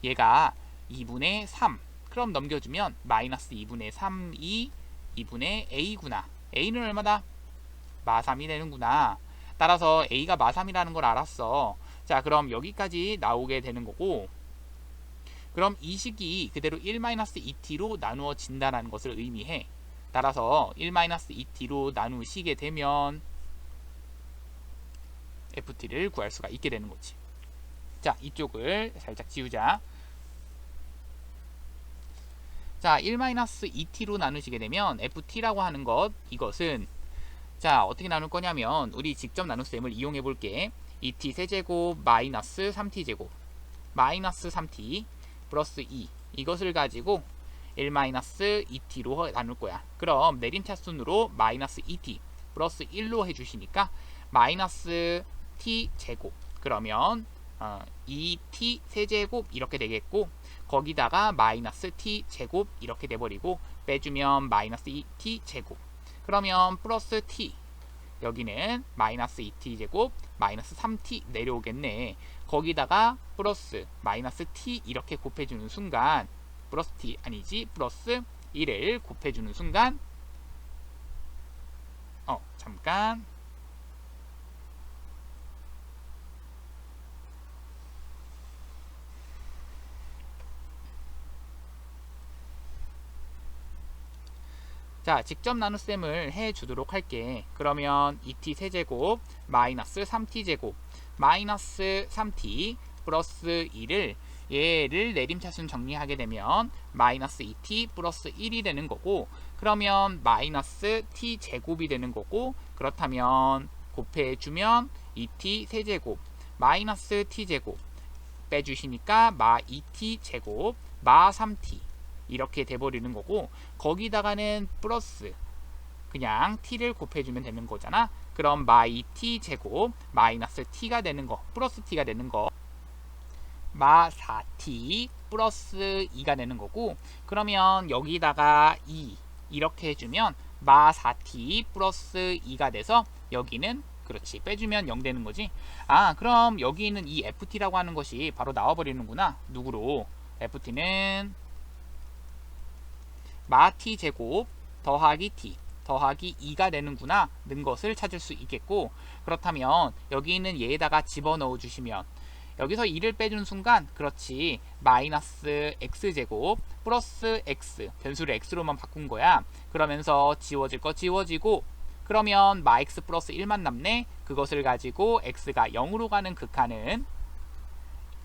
얘가 2분의 3, 그럼 넘겨주면 마이너스 2분의 3이 2분의 A구나. A는 얼마다? 마3이 되는구나. 따라서 A가 마3이라는 걸 알았어. 자, 그럼 여기까지 나오게 되는 거고, 그럼 이 식이 그대로 1-2t로 나누어진다는 것을 의미해. 따라서 1-2t로 나누시게 되면 ft를 구할 수가 있게 되는 거지. 자, 이쪽을 살짝 지우자. 자, 1-2t로 나누시게 되면 ft라고 하는 것, 이것은 자, 어떻게 나눌 거냐면 우리 직접 나눗셈을 이용해 볼게. 2t 세제곱 마이너스 3t 제곱 마이너스 3t 플러스 2 이것을 가지고 1-2t로 나눌 거야. 그럼 내림차순으로 마이너스 2t 플러스 1로 해주시니까 마이너스 t 제곱, 그러면 2t 세제곱 이렇게 되겠고, 거기다가 마이너스 t 제곱 이렇게 돼버리고 빼주면 마이너스 2t 제곱, 그러면 플러스 t, 여기는 마이너스 2t 제곱 마이너스 3t 내려오겠네. 거기다가 플러스 마이너스 t 이렇게 곱해주는 순간, 플러스 t 아니지 플러스 1을 곱해주는 순간 잠깐 자, 직접 나눗셈을 해주도록 할게. 그러면 2t 세제곱 마이너스 3t 제곱 마이너스 3t 플러스 2를 얘를 내림차순 정리하게 되면 마이너스 2t 플러스 1이 되는 거고, 그러면 마이너스 t 제곱이 되는 거고, 그렇다면 곱해주면 2t 세제곱 마이너스 t 제곱 빼주시니까 마 2t 제곱 마 3t 이렇게 돼버리는 거고, 거기다가는 플러스 그냥 t를 곱해주면 되는 거잖아. 그럼 마 2t 제곱 마이너스 t가 되는 거, 플러스 t가 되는 거, 마 4t 플러스 2가 되는 거고, 그러면 여기다가 2 이렇게 해주면 마 4t 플러스 2가 돼서 여기는 그렇지 빼주면 0 되는 거지. 그럼 여기 있는 이 ft라고 하는 것이 바로 나와버리는구나. 누구로? ft는 마 t 제곱 더하기 t 더하기 2가 되는구나 는 것을 찾을 수 있겠고, 그렇다면 여기 있는 얘에다가 집어넣어 주시면 여기서 2를 빼주는 순간 그렇지 마이너스 x제곱 플러스 x, 변수를 x로만 바꾼 거야. 그러면서 지워질 거 지워지고, 그러면 마 x 플러스 1만 남네. 그것을 가지고 x가 0으로 가는 극한은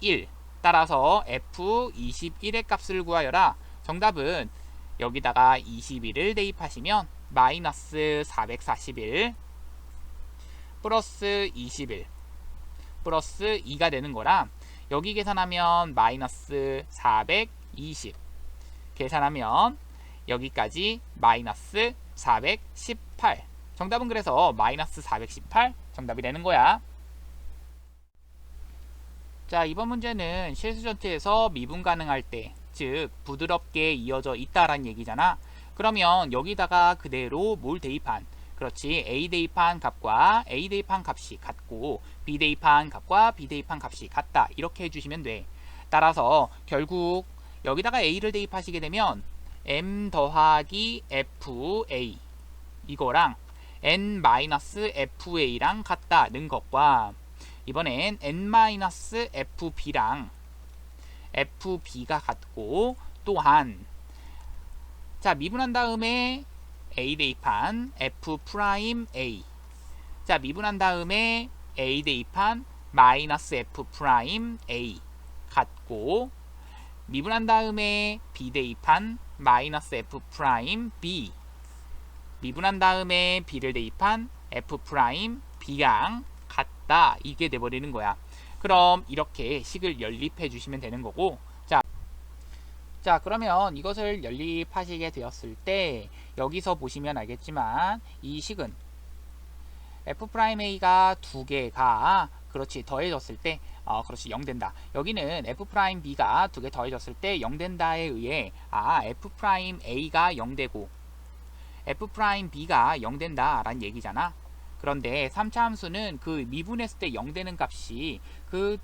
1. 따라서 f21의 값을 구하여라. 정답은 여기다가 21을 대입하시면 마이너스 441 플러스 21 플러스 2가 되는 거라 여기 계산하면 마이너스 420 계산하면 여기까지 마이너스 418 정답은 그래서 마이너스 418 정답이 되는 거야. 자, 이번 문제는 실수전투에서 미분 가능할 때, 즉 부드럽게 이어져 있다란 얘기잖아. 그러면 여기다가 그대로 뭘 대입한, 그렇지, A 대입한 값과 A 대입한 값이 같고 B 대입한 값과 B 대입한 값이 같다, 이렇게 해주시면 돼. 따라서 결국 여기다가 A를 대입하시게 되면 M 더하기 FA 이거랑 N-FA랑 같다는 것과 이번엔 N-FB랑 FB가 같고 또한 자, 미분한 다음에 A 대입한 F'A 자, 미분한 다음에 A 대입한 마이너스 F'A 같고 미분한 다음에 B 대입한 마이너스 F'B 미분한 다음에 B를 대입한 F'B랑 같다, 이게 돼버리는 거야. 그럼 이렇게 식을 연립해 주시면 되는 거고, 자 그러면 이것을 연립하시게 되었을 때 여기서 보시면 알겠지만 이 식은 F'A가 두 개가 그렇지 더해졌을 때 그렇지 0 된다. 여기는 F'B가 두 개 더해졌을 때 0 된다에 의해 F'A가 0 되고 F'B가 0 된다 라는 얘기잖아. 그런데 3차 함수는 그 미분했을 때 0 되는 값이 그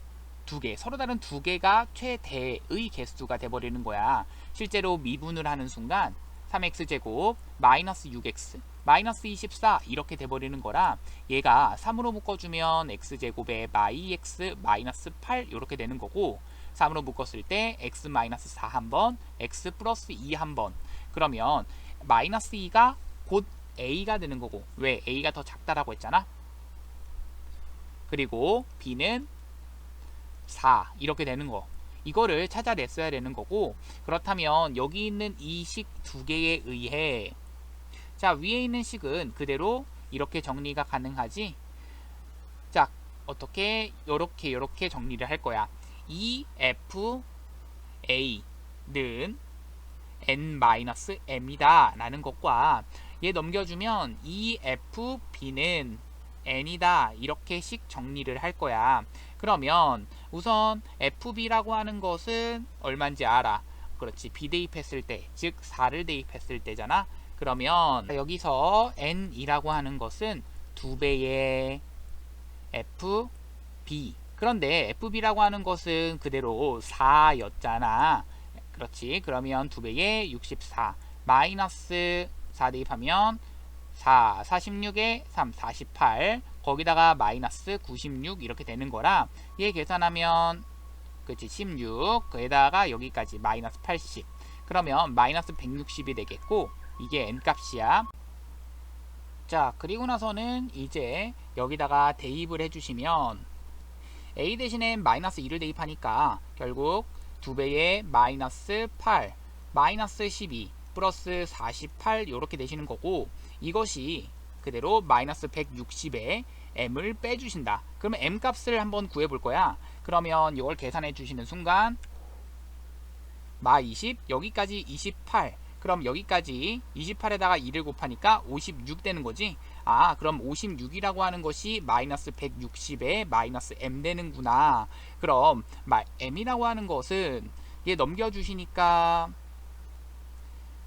두 개, 서로 다른 두 개가 최대의 개수가 돼버리는 거야. 실제로 미분을 하는 순간 3x제곱 마이너스 6x 마이너스 24 이렇게 돼버리는 거라 얘가 3으로 묶어주면 x제곱에 마이x 마이너스 8 이렇게 되는 거고 3으로 묶었을 때 x 마이너스 4 한번 x 플러스 2 한번 그러면 마이너스 2가 곧 a가 되는 거고 왜? a가 더 작다라고 했잖아. 그리고 b는 4 이렇게 되는 거 이거를 찾아냈어야 되는 거고 그렇다면 여기 있는 이 식 두 개에 의해 자 위에 있는 식은 그대로 이렇게 정리가 가능하지. 자 어떻게 요렇게 정리를 할 거야. 이 FA는 N-M이다 라는 것과 얘 넘겨주면 이 FB는 N이다 이렇게씩 정리를 할 거야. 그러면 우선 FB라고 하는 것은 얼마인지 알아. 그렇지, B 대입했을 때, 즉 4를 대입했을 때잖아. 그러면 여기서 N이라고 하는 것은 2배의 FB. 그런데 FB라고 하는 것은 그대로 4였잖아. 그렇지, 그러면 2배의 64 마이너스 4 대입하면 4, 46에 3, 48 거기다가 마이너스 96 이렇게 되는 거라 얘 계산하면 그치 16 거기다가 여기까지 마이너스 80 그러면 마이너스 160이 되겠고 이게 n값이야. 자 그리고 나서는 이제 여기다가 대입을 해주시면 a 대신에 마이너스 2를 대입하니까 결국 2배의 마이너스 8 마이너스 12 플러스 48 이렇게 되시는 거고 이것이 그대로 마이너스 160에 m을 빼주신다. 그러면 m 값을 한번 구해볼 거야. 그러면 이걸 계산해 주시는 순간 마 20 여기까지 28 그럼 여기까지 28에다가 2를 곱하니까 56 되는 거지. 아 그럼 56이라고 하는 것이 마이너스 160에 마이너스 m 되는구나. 그럼 m이라고 하는 것은 얘 넘겨주시니까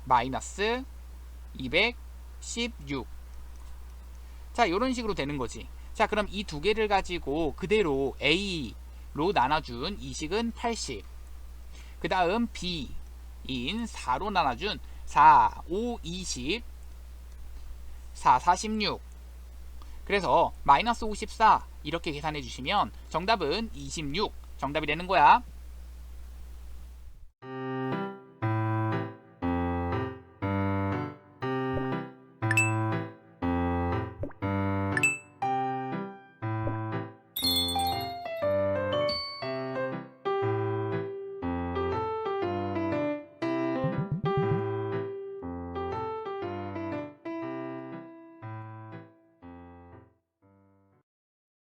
마이너스 216 자 이런 식으로 되는 거지. 자 그럼 이 두 개를 가지고 그대로 A로 나눠준 이 식은 80 그 다음 B인 4로 나눠준 4, 5, 20 4, 46 그래서 마이너스 54 이렇게 계산해 주시면 정답은 26 정답이 되는 거야.